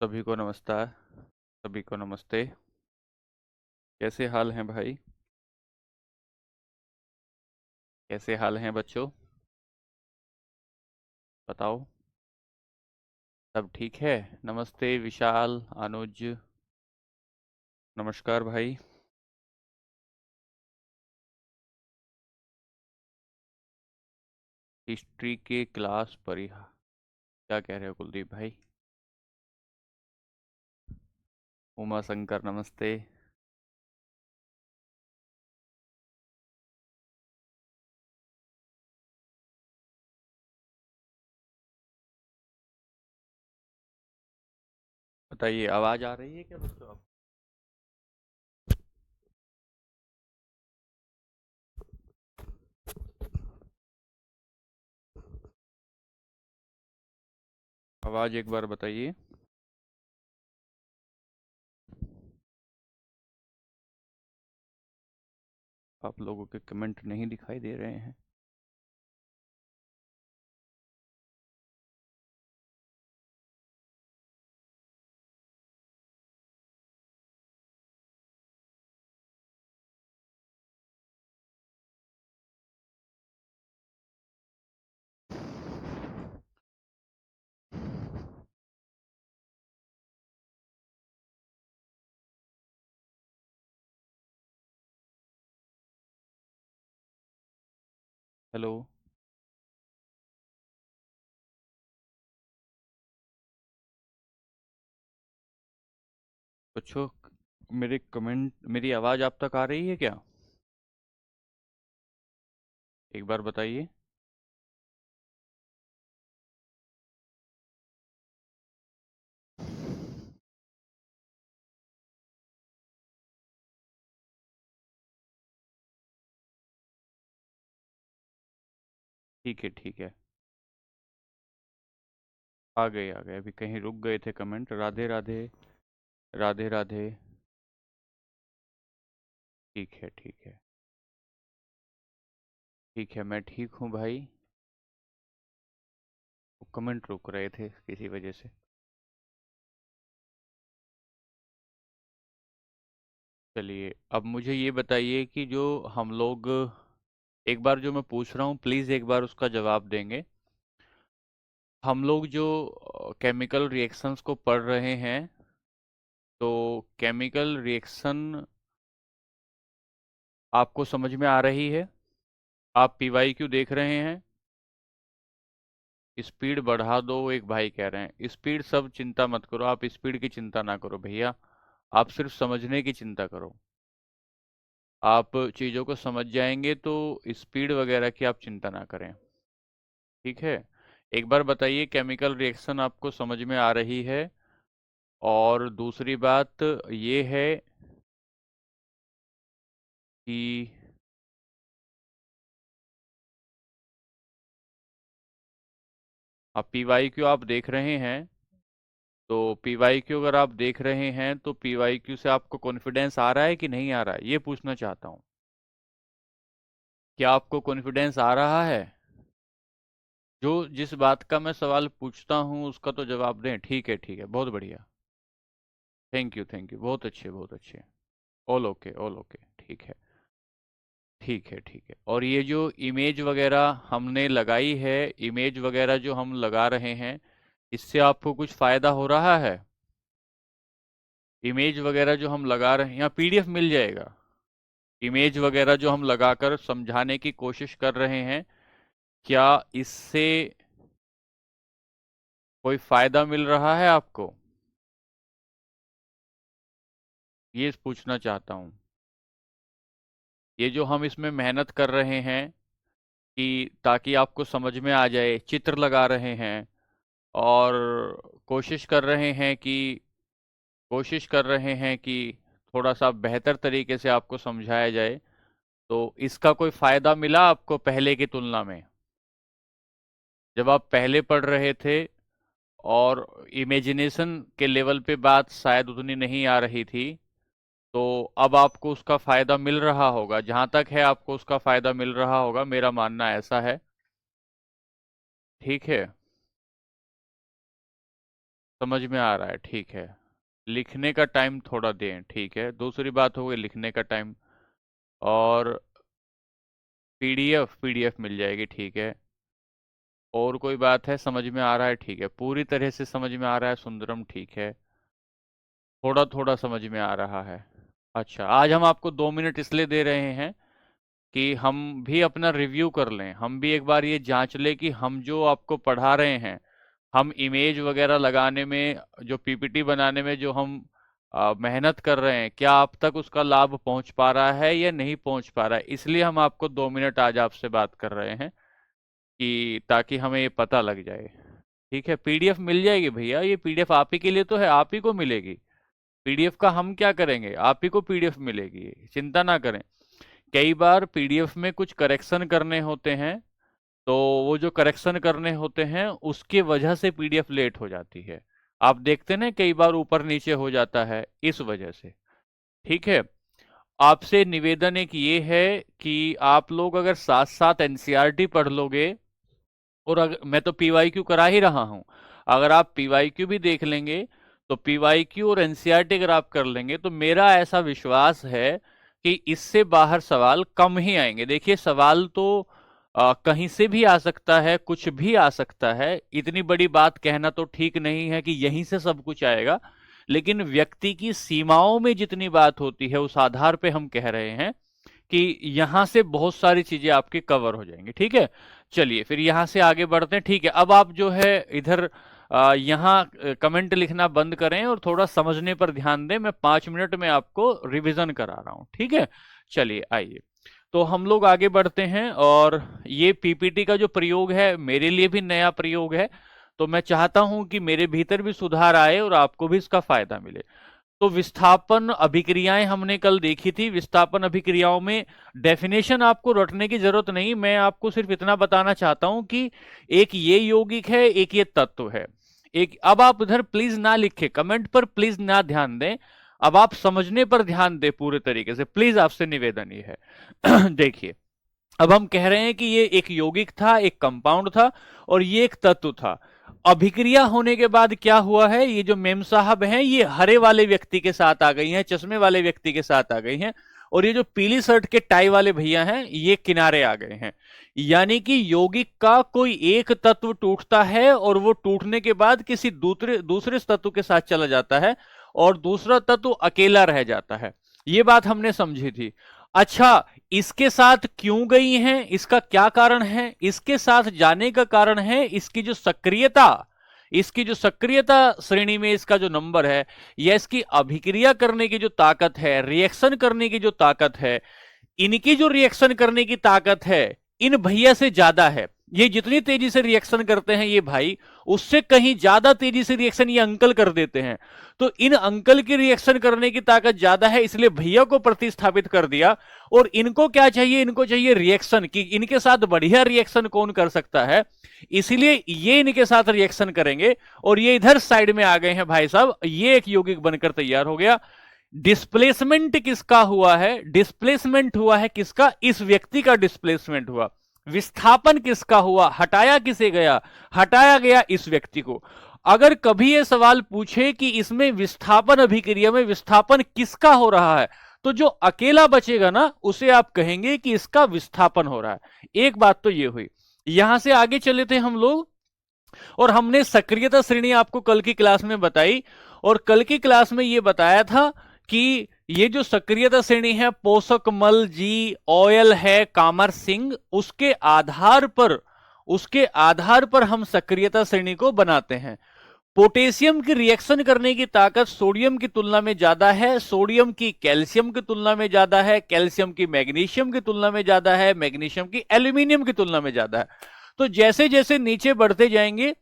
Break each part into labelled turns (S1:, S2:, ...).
S1: सभी को नमस्कार। सभी को नमस्ते। कैसे हाल हैं भाई? कैसे हाल हैं बच्चों? बताओ। सब ठीक है? नमस्ते विशाल, अनुज। नमस्कार भाई। हिस्ट्री के क्लास परिहा क्या कह रहे हो कुलदीप भाई? उमा शंकर नमस्ते। बताइए, आवाज आ रही है क्या बच्चों आप? आवाज एक बार बताइए। आप लोगों के कमेंट नहीं दिखाई दे रहे हैं। हेलो। बच्चों, मेरे कमेंट, मेरी आवाज आप तक आ रही है क्या? एक बार बताइए। ठीक है, ठीक है। आ गए, अभी कहीं रुक गए थे कमेंट। राधे राधे। राधे राधे। ठीक है, ठीक है। ठीक है, मैं ठीक हूँ भाई। कमेंट रुक रहे थे किसी वजह से। चलिए, अब मुझे ये बताइए कि जो हम लोग, एक बार जो मैं पूछ रहा हूँ प्लीज़ एक बार उसका जवाब देंगे। हम लोग जो केमिकल रिएक्शंस को पढ़ रहे हैं, तो केमिकल रिएक्शन आपको समझ में आ रही है? आप पीवाई क्यू देख रहे हैं? स्पीड बढ़ा दो, एक भाई कह रहे हैं। स्पीड सब चिंता मत करो, आप स्पीड की चिंता ना करो भैया। आप सिर्फ समझने की चिंता करो। आप चीज़ों को समझ जाएंगे तो स्पीड वगैरह की आप चिंता ना करें। ठीक है। एक बार बताइए, केमिकल रिएक्शन आपको समझ में आ रही है? और दूसरी बात ये है कि आप पीवाई क्यू आप देख रहे हैं, तो पीवाई क्यू अगर आप देख रहे हैं तो पीवाई क्यू से आपको कॉन्फिडेंस आ रहा है कि नहीं आ रहा है, ये पूछना चाहता हूँ। क्या आपको कॉन्फिडेंस आ रहा है? जो जिस बात का मैं सवाल पूछता हूँ उसका तो जवाब दें। ठीक है, ठीक है, बहुत बढ़िया। थैंक यू, थैंक यू, बहुत अच्छे, बहुत अच्छे। All okay, all okay. ठीक है, ठीक है, ठीक है। और ये जो इमेज वगैरह हमने लगाई है, इमेज वगैरह जो हम लगा रहे हैं, इससे आपको कुछ फायदा हो रहा है? इमेज वगैरह जो हम लगा रहे हैं, यहाँ पीडीएफ मिल जाएगा। इमेज वगैरह जो हम लगाकर समझाने की कोशिश कर रहे हैं, क्या इससे कोई फायदा मिल रहा है आपको? ये पूछना चाहता हूँ। ये जो हम इसमें मेहनत कर रहे हैं कि ताकि आपको समझ में आ जाए, चित्र लगा रहे हैं और कोशिश कर रहे हैं कि कोशिश कर रहे हैं कि थोड़ा सा बेहतर तरीके से आपको समझाया जाए, तो इसका कोई फायदा मिला आपको पहले की तुलना में? जब आप पहले पढ़ रहे थे और इमेजिनेशन के लेवल पे बात शायद उतनी नहीं आ रही थी, तो अब आपको उसका फायदा मिल रहा होगा। जहां तक है आपको उसका फायदा मिल रहा होगा, मेरा मानना ऐसा है। ठीक है। समझ में आ रहा है, ठीक है। लिखने का टाइम थोड़ा दें, ठीक है। दूसरी बात हो गई लिखने का टाइम। और पीडीएफ, पीडीएफ मिल जाएगी, ठीक है। और कोई बात है? समझ में आ रहा है, ठीक है। पूरी तरह से समझ में आ रहा है सुंदरम, ठीक है। थोड़ा थोड़ा समझ में आ रहा है। अच्छा, आज हम आपको 2 मिनट इसलिए दे रहे हैं कि हम भी अपना रिव्यू कर लें, हम भी एक बार ये जांच लें कि हम जो आपको पढ़ा रहे हैं, हम इमेज वगैरह लगाने में, जो पीपीटी बनाने में जो हम मेहनत कर रहे हैं, क्या आप तक उसका लाभ पहुंच पा रहा है या नहीं पहुंच पा रहा है। इसलिए हम आपको 2 मिनट आज आपसे बात कर रहे हैं कि ताकि हमें ये पता लग जाए। ठीक है, पीडीएफ मिल जाएगी भैया, ये पीडीएफ आप ही के लिए तो है, आप ही को मिलेगी। पीडीएफ का हम क्या करेंगे, आप ही को पीडीएफ मिलेगी, चिंता ना करें। कई बार पीडीएफ में कुछ करेक्शन करने होते हैं, तो वो जो करेक्शन करने होते हैं उसके वजह से पीडीएफ लेट हो जाती है। आप देखते ना कई बार ऊपर नीचे हो जाता है इस वजह से। ठीक है। आपसे निवेदन एक ये है कि आप लोग अगर साथ साथ एनसीईआरटी पढ़ लोगे, और अगर मैं तो पीवाईक्यू करा ही रहा हूं, अगर आप पीवाईक्यू भी देख लेंगे, तो पीवाईक्यू और एनसीईआरटी अगर आप कर लेंगे, तो मेरा ऐसा विश्वास है कि इससे बाहर सवाल कम ही आएंगे। देखिए, सवाल तो कहीं से भी आ सकता है, कुछ भी आ सकता है, इतनी बड़ी बात कहना तो ठीक नहीं है कि यहीं से सब कुछ आएगा। लेकिन व्यक्ति की सीमाओं में जितनी बात होती है, उस आधार पे हम कह रहे हैं कि यहां से बहुत सारी चीजें आपकी कवर हो जाएंगी। ठीक है, चलिए फिर यहां से आगे बढ़ते हैं। ठीक है, अब आप जो है इधर यहाँ कमेंट लिखना बंद करें और थोड़ा समझने पर ध्यान दें। मैं 5 मिनट में आपको रिवीजन करा रहा हूं, ठीक है। चलिए आइए, तो हम लोग आगे बढ़ते हैं। और ये पीपीटी का जो प्रयोग है मेरे लिए भी नया प्रयोग है, तो मैं चाहता हूं कि मेरे भीतर भी सुधार आए और आपको भी इसका फायदा मिले। तो विस्थापन अभिक्रियाएं हमने कल देखी थी। विस्थापन अभिक्रियाओं में डेफिनेशन आपको रटने की जरूरत नहीं, मैं आपको सिर्फ इतना बताना चाहता हूं कि एक ये यौगिक है, एक ये तत्व है। एक, अब आप इधर प्लीज ना लिखे, कमेंट पर प्लीज ना ध्यान दें, अब आप समझने पर ध्यान दें पूरे तरीके से, प्लीज आपसे निवेदन ये है। देखिए, अब हम कह रहे हैं कि ये एक यौगिक था, एक कंपाउंड था, और ये एक तत्व था। अभिक्रिया होने के बाद क्या हुआ है, ये जो मेम साहब हैं ये हरे वाले व्यक्ति के साथ आ गई हैं, चश्मे वाले व्यक्ति के साथ आ गई हैं, और ये जो पीली शर्ट के टाई वाले भैया हैं ये किनारे आ गए हैं। यानी कि यौगिक का कोई एक तत्व टूटता है और वो टूटने के बाद किसी दूसरे दूसरे तत्व के साथ चला जाता है, और दूसरा तत्व अकेला रह जाता है। ये बात हमने समझी थी। अच्छा, इसके साथ क्यों गई हैं, इसका क्या कारण है? इसके साथ जाने का कारण है इसकी जो सक्रियता, इसकी जो सक्रियता श्रेणी में इसका जो नंबर है, या इसकी अभिक्रिया करने की जो ताकत है, रिएक्शन करने की जो ताकत है, इनकी जो रिएक्शन करने की ताकत है इन भैया से ज्यादा है। ये जितनी तेजी से रिएक्शन करते हैं ये भाई, उससे कहीं ज्यादा तेजी से रिएक्शन ये अंकल कर देते हैं। तो इन अंकल की रिएक्शन करने की ताकत ज्यादा है, इसलिए भैया को प्रतिस्थापित कर दिया। और इनको क्या चाहिए, इनको चाहिए रिएक्शन, कि इनके साथ बढ़िया रिएक्शन कौन कर सकता है, इसलिए ये इनके साथ रिएक्शन करेंगे। और ये इधर साइड में आ गए हैं भाई साहब, ये एक यौगिक बनकर तैयार हो गया। डिस्प्लेसमेंट किसका हुआ है? डिस्प्लेसमेंट हुआ है किसका? इस व्यक्ति का डिस्प्लेसमेंट हुआ। विस्थापन किसका हुआ? हटाया किसे गया? हटाया गया इस व्यक्ति को। अगर कभी यह सवाल पूछे कि इसमें विस्थापन अभिक्रिया में विस्थापन किसका हो रहा है, तो जो अकेला बचेगा ना उसे आप कहेंगे कि इसका विस्थापन हो रहा है। एक बात तो यह हुई। यहां से आगे चले थे हम लोग, और हमने सक्रियता श्रेणी आपको कल की क्लास में बताई, और कल की क्लास में यह बताया था कि ये जो सक्रियता श्रेणी है, पोषक मल जी, ऑयल है कामर सिंह, उसके आधार पर हम सक्रियता श्रेणी को बनाते हैं। पोटेशियम की रिएक्शन करने की ताकत सोडियम की तुलना में ज्यादा है, सोडियम की कैल्शियम की तुलना में ज्यादा है, कैल्शियम की मैग्नीशियम की तुलना में ज्यादा है, मैग्नीशियम की एल्यूमिनियम की तुलना में ज्यादा है। तो जैसे जैसे नीचे बढ़ते जाएंगे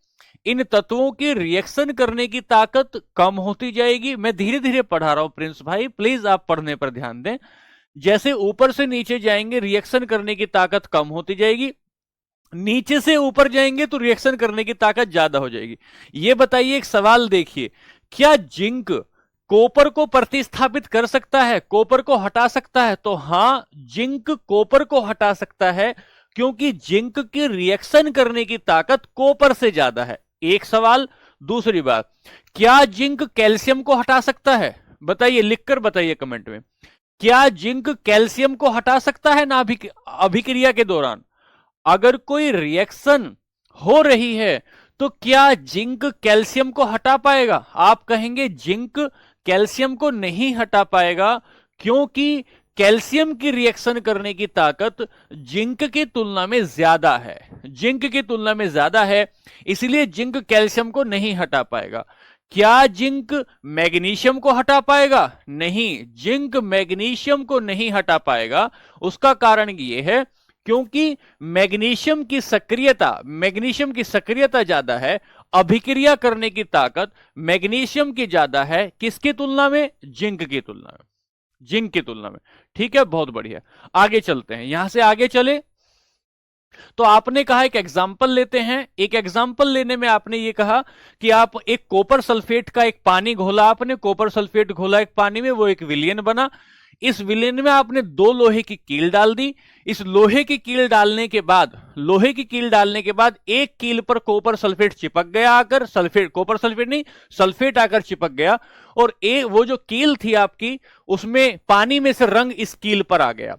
S1: इन तत्वों की रिएक्शन करने की ताकत कम होती जाएगी। मैं धीरे धीरे पढ़ा रहा हूं प्रिंस भाई, प्लीज आप पढ़ने पर ध्यान दें। जैसे ऊपर से नीचे जाएंगे रिएक्शन करने की ताकत कम होती जाएगी, नीचे से ऊपर जाएंगे तो रिएक्शन करने की ताकत ज्यादा हो जाएगी। ये बताइए, एक सवाल देखिए, क्या जिंक कॉपर को प्रतिस्थापित कर सकता है, कॉपर को हटा सकता है? तो हां, जिंक कॉपर को हटा सकता है, क्योंकि जिंक की रिएक्शन करने की ताकत कॉपर से ज्यादा है। एक सवाल। दूसरी बात, क्या जिंक कैल्शियम को हटा सकता है? बताइए, लिखकर बताइए कमेंट में, क्या जिंक कैल्शियम को हटा सकता है ना अभिक्रिया के दौरान? अगर कोई रिएक्शन हो रही है तो क्या जिंक कैल्शियम को हटा पाएगा? आप कहेंगे जिंक कैल्शियम को नहीं हटा पाएगा, क्योंकि कैल्शियम की रिएक्शन करने की ताकत जिंक की तुलना में ज्यादा है, जिंक की तुलना में ज्यादा है, इसलिए जिंक कैल्शियम को नहीं हटा पाएगा। क्या जिंक मैग्नीशियम को हटा पाएगा? नहीं, जिंक मैग्नीशियम को नहीं हटा पाएगा। उसका कारण यह है क्योंकि मैग्नीशियम की सक्रियता ज्यादा है, अभिक्रिया करने की ताकत मैग्नीशियम की ज्यादा है, किसकी तुलना में? जिंक की तुलना में, जिंक की तुलना में। ठीक है, बहुत बढ़िया। आगे चलते हैं, यहां से आगे चले तो आपने कहा एक एग्जाम्पल लेते हैं। एक एग्जाम्पल लेने में आपने ये कहा कि आप एक कॉपर सल्फेट का एक पानी घोला, आपने कॉपर सल्फेट घोला एक पानी में, वो एक विलयन बना। इस विलयन में आपने 2 लोहे की कील डाल दी। इस लोहे की कील डालने के बाद एक कील पर कॉपर सल्फेट चिपक गया आकर, कॉपर सल्फेट नहीं, सल्फेट आकर चिपक गया, और वो जो कील थी आपकी, उसमें पानी में से रंग इस कील पर आ गया।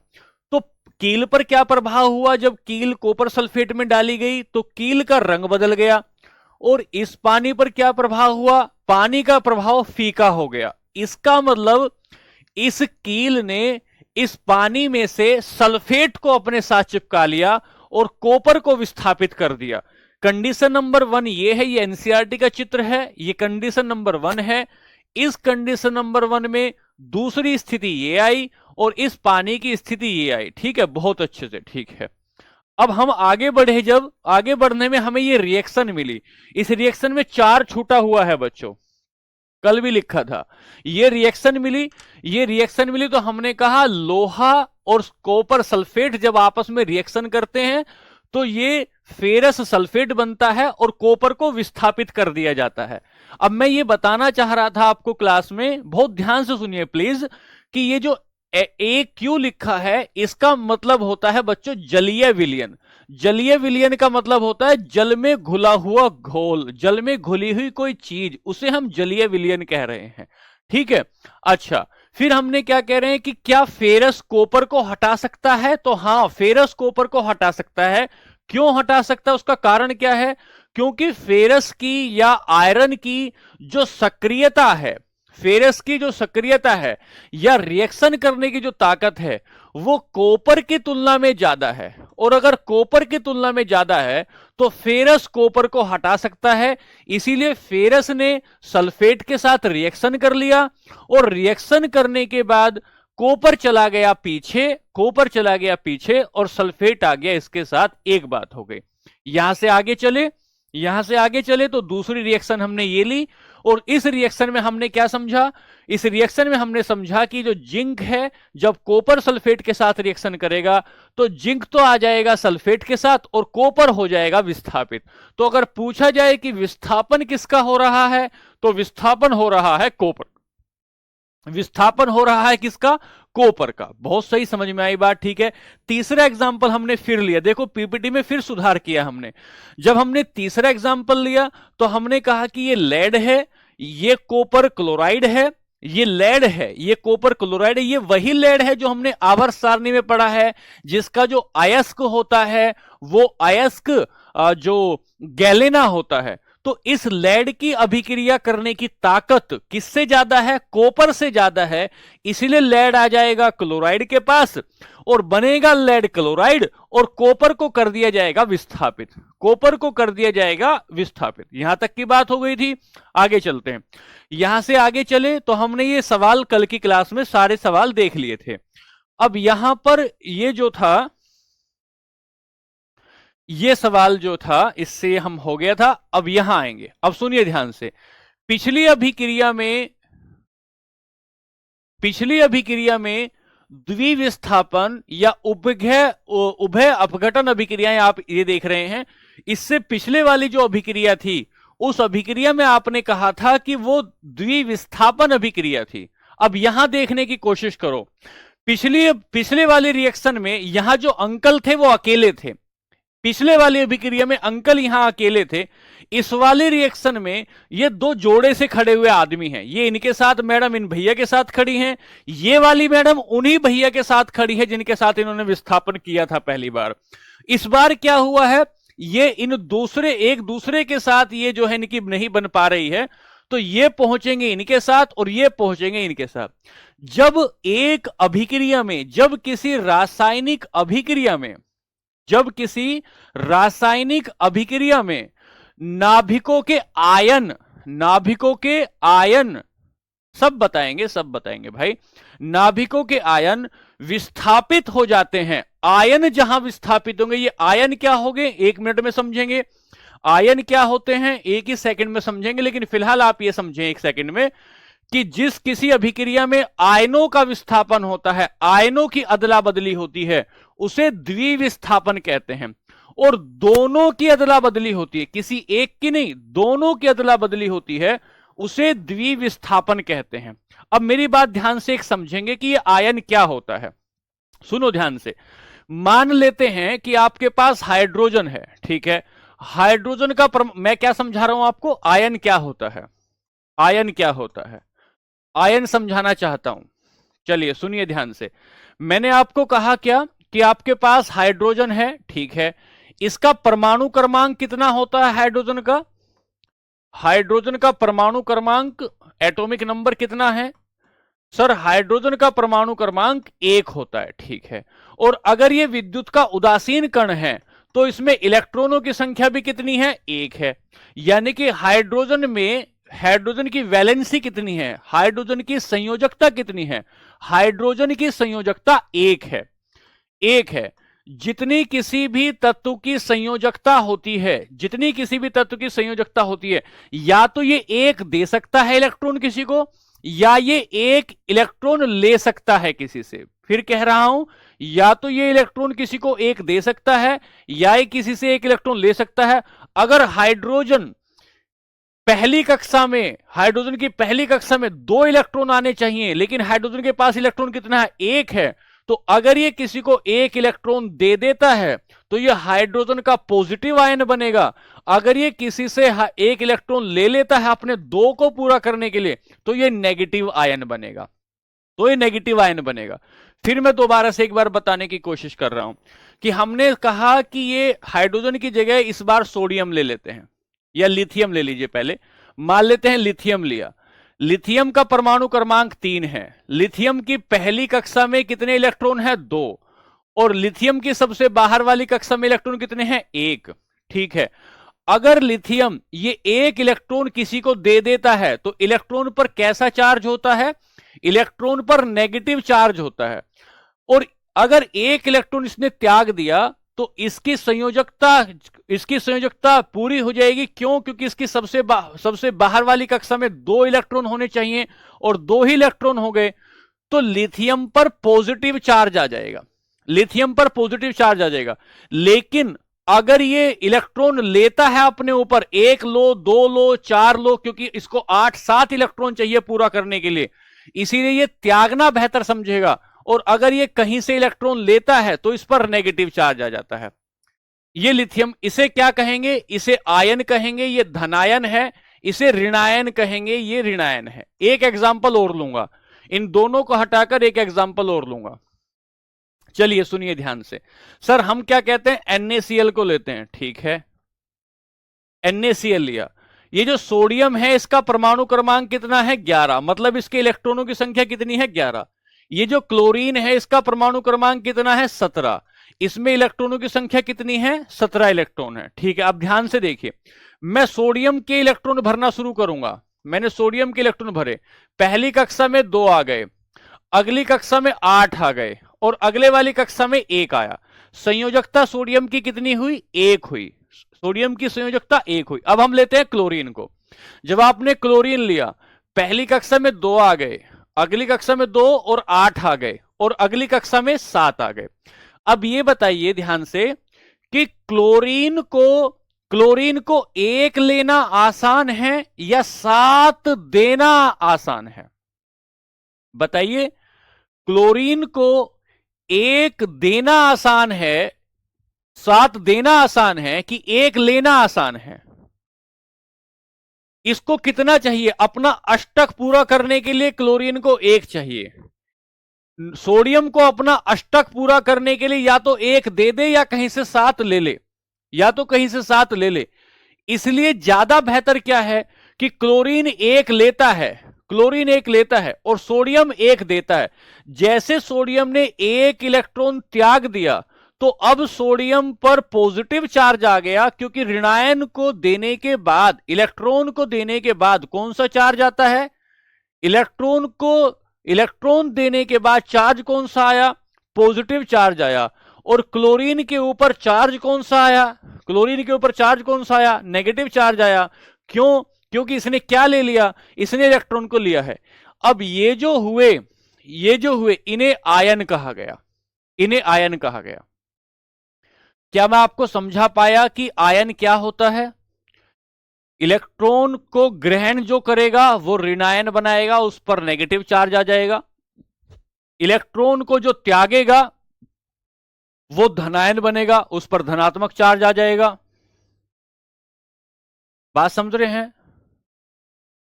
S1: तो कील पर क्या प्रभाव हुआ? जब कील कॉपर सल्फेट में डाली गई तो कील का रंग बदल गया। और इस पानी पर क्या प्रभाव हुआ? पानी का प्रभाव फीका हो गया। इसका मतलब इस कील ने इस पानी में से सल्फेट को अपने साथ चिपका लिया और कॉपर को विस्थापित कर दिया। कंडीशन नंबर 1 ये है, ये एनसीईआरटी का चित्र है, ये कंडीशन नंबर 1 है। इस कंडीशन नंबर 1 में दूसरी स्थिति ये आई और इस पानी की स्थिति ये आई। ठीक है, बहुत अच्छे से, ठीक है। अब हम आगे बढ़े, जब आगे बढ़ने में हमें ये रिएक्शन मिली, इस रिएक्शन में 4 छूटा हुआ है बच्चों, कल भी लिखा था। ये रिएक्शन मिली तो हमने कहा लोहा और कॉपर सल्फेट जब आपस में रिएक्शन करते हैं तो ये फेरस सल्फेट बनता है और कॉपर को विस्थापित कर दिया जाता है। अब मैं ये बताना चाह रहा था आपको क्लास में, बहुत ध्यान से सुनिए प्लीज, कि ये जो ए क्यू लिखा है इसका मतलब होता है बच्चों जलीय विलयन। जलीय विलयन का मतलब होता है जल में घुला हुआ घोल, जल में घुली हुई कोई चीज, उसे हम जलीय विलयन कह रहे हैं। ठीक है, अच्छा, फिर हमने क्या कह रहे हैं कि क्या फेरस कॉपर को हटा सकता है? तो हां, फेरस कॉपर को हटा सकता है। क्यों हटा सकता है? उसका कारण क्या है? क्योंकि फेरस की या आयरन की जो सक्रियता है, फेरस की जो सक्रियता है या रिएक्शन करने की जो ताकत है वो कॉपर की तुलना में ज्यादा है। और अगर कॉपर की तुलना में ज्यादा है तो फेरस कॉपर को हटा सकता है। इसीलिए फेरस ने सल्फेट के साथ रिएक्शन कर लिया और रिएक्शन करने के बाद कॉपर चला गया पीछे और सल्फेट आ गया इसके साथ। एक बात हो गई। यहां से आगे चले तो दूसरी रिएक्शन हमने ये ली और इस रिएक्शन में हमने क्या समझा? इस रिएक्शन में हमने समझा कि जो जिंक है जब कॉपर सल्फेट के साथ रिएक्शन करेगा तो जिंक तो आ जाएगा सल्फेट के साथ और कॉपर हो जाएगा विस्थापित। तो अगर पूछा जाए कि विस्थापन किसका हो रहा है तो विस्थापन हो रहा है कॉपर, विस्थापन हो रहा है किसका? कॉपर का। बहुत सही, समझ में आई बात, ठीक है। तीसरा एग्जांपल हमने फिर लिया, देखो पीपीटी में फिर सुधार किया हमने। जब हमने तीसरा एग्जांपल लिया तो हमने कहा कि ये लेड है, ये कॉपर क्लोराइड है, ये लेड है, ये कॉपर क्लोराइड है। ये वही लेड है जो हमने आवर्त सारणी में पढ़ा है, जिसका जो अयस्क होता है वो अयस्क जो गैलेना होता है। तो इस लेड की अभिक्रिया करने की ताकत किससे ज्यादा है? कॉपर से ज्यादा है। इसलिए लेड आ जाएगा क्लोराइड के पास और बनेगा लेड क्लोराइड और कॉपर को कर दिया जाएगा विस्थापित, कॉपर को कर दिया जाएगा विस्थापित। यहां तक की बात हो गई थी। आगे चलते हैं, यहां से आगे चले तो हमने ये सवाल कल की क्लास में सारे सवाल देख लिए थे। अब यहां पर ये जो था, ये सवाल जो था इससे हम हो गया था। अब यहां आएंगे, अब सुनिए ध्यान से। पिछली अभिक्रिया में द्विविस्थापन या उभय अपघटन अभिक्रियाएं आप ये देख रहे हैं। इससे पिछले वाली जो अभिक्रिया थी उस अभिक्रिया में आपने कहा था कि वो द्विविस्थापन अभिक्रिया थी। अब यहां देखने की कोशिश करो, पिछले वाले रिएक्शन में यहां जो अंकल थे वो अकेले थे, पिछले वाली अभिक्रिया में अंकल यहां अकेले थे, इस वाले रिएक्शन में ये दो जोड़े से खड़े हुए आदमी हैं, ये इनके साथ मैडम इन भैया के साथ खड़ी हैं, ये वाली मैडम उन्हीं भैया के साथ खड़ी है जिनके साथ इन्होंने विस्थापन किया था पहली बार। इस बार क्या हुआ है, ये इन दूसरे एक दूसरे के साथ ये जो है इनकी नहीं बन पा रही है, तो ये पहुंचेंगे इनके साथ और ये पहुंचेंगे इनके साथ। जब एक अभिक्रिया में, जब किसी रासायनिक अभिक्रिया में, जब किसी रासायनिक अभिक्रिया में नाभिकों के आयन, नाभिकों के आयन, सब बताएंगे भाई, नाभिकों के आयन विस्थापित हो जाते हैं। आयन जहां विस्थापित होंगे, ये आयन क्या होंगे 1 मिनट में समझेंगे, आयन क्या होते हैं 1 ही सेकंड में समझेंगे, लेकिन फिलहाल आप ये समझें 1 सेकंड में कि जिस किसी अभिक्रिया में आयनों का विस्थापन होता है, आयनों की अदला बदली होती है, उसे द्विविस्थापन कहते हैं। और दोनों की अदला बदली होती है, किसी एक की नहीं, दोनों की अदला बदली होती है, उसे द्विविस्थापन कहते हैं। अब मेरी बात ध्यान से एक समझेंगे कि ये आयन क्या होता है, सुनो ध्यान से। मान लेते हैं कि आपके पास हाइड्रोजन है, ठीक है, हाइड्रोजन का मैं क्या समझा रहा हूं आपको, आयन क्या होता है, आयन क्या होता है, आयन समझाना चाहता हूं। चलिए सुनिए ध्यान से। मैंने आपको कहा क्या कि आपके पास हाइड्रोजन है, ठीक है, इसका परमाणु क्रमांक कितना होता है हाइड्रोजन का, हाइड्रोजन का परमाणु क्रमांक, एटॉमिक नंबर कितना है सर, हाइड्रोजन का परमाणु क्रमांक 1 होता है, ठीक है। और अगर यह विद्युत का उदासीन कण है तो इसमें इलेक्ट्रॉनों की संख्या भी कितनी है, 1 है। यानी कि हाइड्रोजन में, हाइड्रोजन की वैलेंसी कितनी है, हाइड्रोजन की संयोजकता कितनी है, हाइड्रोजन की संयोजकता 1 है, 1 है। जितनी किसी भी तत्व की संयोजकता होती है, जितनी किसी भी तत्व की संयोजकता होती है, या तो ये 1 दे सकता है इलेक्ट्रॉन किसी को, या ये 1 इलेक्ट्रॉन ले सकता है किसी से। फिर कह रहा हूं, या तो ये इलेक्ट्रॉन किसी को 1 दे सकता है, या ये किसी से 1 इलेक्ट्रॉन ले सकता है। अगर हाइड्रोजन पहली कक्षा में, हाइड्रोजन की पहली कक्षा में 2 इलेक्ट्रॉन आने चाहिए, लेकिन हाइड्रोजन के पास इलेक्ट्रॉन कितना है, 1 है, तो अगर ये किसी को 1 इलेक्ट्रॉन दे देता है तो ये हाइड्रोजन का पॉजिटिव आयन बनेगा। अगर ये किसी से 1 इलेक्ट्रॉन ले लेता है अपने 2 को पूरा करने के लिए, तो ये नेगेटिव आयन बनेगा, तो ये नेगेटिव आयन बनेगा। फिर मैं दोबारा से एक बार बताने की कोशिश कर रहा हूं कि हमने कहा कि ये हाइड्रोजन की जगह इस बार सोडियम ले लेते हैं, या लिथियम ले लीजिए, पहले मान लेते हैं लिथियम लिया। लिथियम का परमाणु क्रमांक 3 है, लिथियम की पहली कक्षा में कितने इलेक्ट्रॉन है, 2, और लिथियम की सबसे बाहर वाली कक्षा में इलेक्ट्रॉन कितने हैं, 1, ठीक है। अगर लिथियम ये 1 इलेक्ट्रॉन किसी को दे देता है तो इलेक्ट्रॉन पर कैसा चार्ज होता है, इलेक्ट्रॉन पर नेगेटिव चार्ज होता है। और अगर 1 इलेक्ट्रॉन इसने त्याग दिया तो इसकी संयोजकता पूरी हो जाएगी। क्यों, क्योंकि इसकी सबसे बाहर वाली कक्षा में 2 इलेक्ट्रॉन होने चाहिए और 2 ही इलेक्ट्रॉन हो गए, तो लिथियम पर पॉजिटिव चार्ज आ जाएगा, लिथियम पर पॉजिटिव चार्ज आ जाएगा। लेकिन अगर ये इलेक्ट्रॉन लेता है अपने ऊपर, 1 लो, 2 लो, 4 लो, क्योंकि इसको 8-7 इलेक्ट्रॉन चाहिए पूरा करने के लिए, इसीलिए ये त्यागना बेहतर समझेगा। और अगर ये कहीं से इलेक्ट्रॉन लेता है तो इस पर नेगेटिव चार्ज आ जाता है। ये लिथियम, इसे क्या कहेंगे, इसे आयन कहेंगे, ये धनायन है, इसे ऋणायन कहेंगे, ये ऋणायन है। एक एग्जांपल और लूंगा, इन दोनों को हटाकर एक एग्जांपल और लूंगा। चलिए सुनिए ध्यान से। सर हम क्या कहते हैं, NaCl को लेते हैं, ठीक है, NaCl लिया। ये जो सोडियम है इसका परमाणु क्रमांक कितना है, 11, मतलब इसके इलेक्ट्रॉनों की संख्या कितनी है, 11। ये जो क्लोरीन है इसका परमाणु क्रमांक कितना है, 17, इसमें इलेक्ट्रॉनों की संख्या कितनी है, 17 इलेक्ट्रॉन है, ठीक है। अब ध्यान से देखिए, मैं सोडियम के इलेक्ट्रॉन भरना शुरू करूंगा। मैंने सोडियम के इलेक्ट्रॉन भरे, पहली कक्षा में 2 आ गए, अगली कक्षा में 8 आ गए, और अगले वाली कक्षा में 1 आया। संयोजकता सोडियम की कितनी हुई, 1 हुई, सोडियम की संयोजकता 1 हुई। अब हम लेते हैं क्लोरीन को। जब आपने क्लोरीन लिया, पहली कक्षा में 2 आ गए, अगली कक्षा में 2 और 8 आ गए, और अगली कक्षा में 7 आ गए। अब ये बताइए ध्यान से कि क्लोरीन को 1 लेना आसान है या 7 देना आसान है, बताइए। क्लोरीन को 1 देना आसान है, 7 देना आसान है कि 1 लेना आसान है? इसको कितना चाहिए? अपना अष्टक पूरा करने के लिए क्लोरीन को 1 चाहिए। सोडियम को अपना अष्टक पूरा करने के लिए या तो 1 दे दे या कहीं से 7 ले ले, या तो कहीं से 7 ले ले। इसलिए ज्यादा बेहतर क्या है कि क्लोरीन 1 लेता है, क्लोरीन 1 लेता है और सोडियम 1 देता है। जैसे सोडियम ने 1 इलेक्ट्रॉन त्याग दिया तो अब सोडियम पर पॉजिटिव चार्ज आ गया, क्योंकि ऋणायन को देने के बाद, इलेक्ट्रॉन को देने के बाद कौन सा चार्ज आता है? इलेक्ट्रॉन को, इलेक्ट्रॉन देने के बाद चार्ज कौन सा आया? पॉजिटिव चार्ज आया। और क्लोरीन के ऊपर चार्ज कौन सा आया? क्लोरीन के ऊपर चार्ज कौन सा आया? नेगेटिव चार्ज आया। क्यों? क्योंकि इसने क्या ले लिया? इसने इलेक्ट्रॉन को लिया है। अब ये जो हुए इन्हें आयन कहा गया, इन्हें आयन कहा गया। क्या मैं आपको समझा पाया कि आयन क्या होता है? इलेक्ट्रॉन को ग्रहण जो करेगा वो ऋणायन बनाएगा, उस पर नेगेटिव चार्ज आ जाएगा। इलेक्ट्रॉन को जो त्यागेगा वो धनायन बनेगा, उस पर धनात्मक चार्ज आ जाएगा। बात समझ रहे हैं?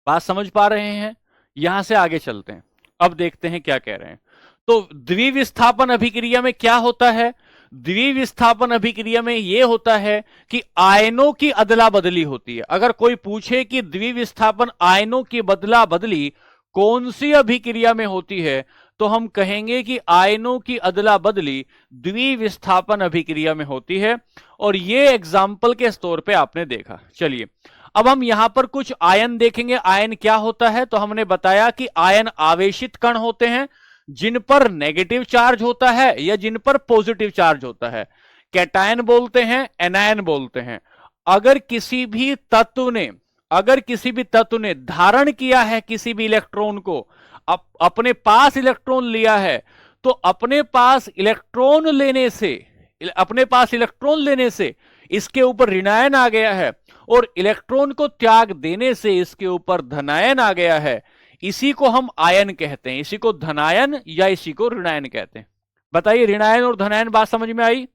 S1: बात समझ पा रहे हैं? यहां से आगे चलते हैं, अब देखते हैं क्या कह रहे हैं। तो द्विविस्थापन अभिक्रिया में क्या होता है? द्विविस्थापन अभिक्रिया में यह होता है कि आयनों की अदला बदली होती है। अगर कोई पूछे कि द्विविस्थापन आयनों की बदला बदली कौन सी अभिक्रिया में होती है, तो हम कहेंगे कि आयनों की अदला बदली द्विविस्थापन अभिक्रिया में होती है। और यह एग्जाम्पल के तौर पे आपने देखा। चलिए अब हम यहां पर कुछ आयन देखेंगे। आयन क्या होता है? तो हमने बताया कि आयन आवेशित कण होते हैं जिन पर नेगेटिव चार्ज होता है या जिन पर पॉजिटिव चार्ज होता है। कैटायन बोलते हैं, एनायन बोलते हैं। अगर किसी भी तत्व ने, अगर किसी भी तत्व ने धारण किया है किसी भी इलेक्ट्रॉन को, अपने पास इलेक्ट्रॉन लिया है, तो अपने पास इलेक्ट्रॉन लेने से, अपने पास इलेक्ट्रॉन लेने से इसके ऊपर ऋणायन आ गया है और इलेक्ट्रॉन को त्याग देने से इसके ऊपर धनायन आ गया है। इसी को हम आयन कहते हैं, इसी को धनायन या इसी को ऋणायन कहते हैं। बताइए, ऋणायन और धनायन बात समझ में आई?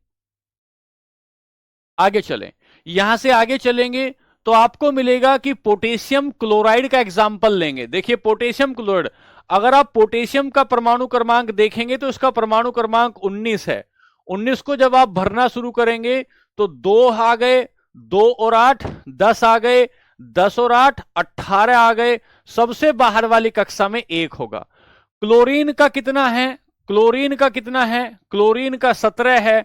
S1: आगे चलें। यहां से आगे चलेंगे तो आपको मिलेगा कि पोटेशियम क्लोराइड का एग्जाम्पल लेंगे। देखिए पोटेशियम क्लोराइड, अगर आप पोटेशियम का परमाणु क्रमांक देखेंगे तो इसका परमाणु क्रमांक 19 है। 19 को जब आप भरना शुरू करेंगे तो 2 आ गए, 2 और 8 10 आ गए, 10 और 8 18 आ गए। सबसे बाहर वाली कक्षा में 1 होगा। क्लोरीन का कितना है? क्लोरीन का कितना है? क्लोरीन का 17 है।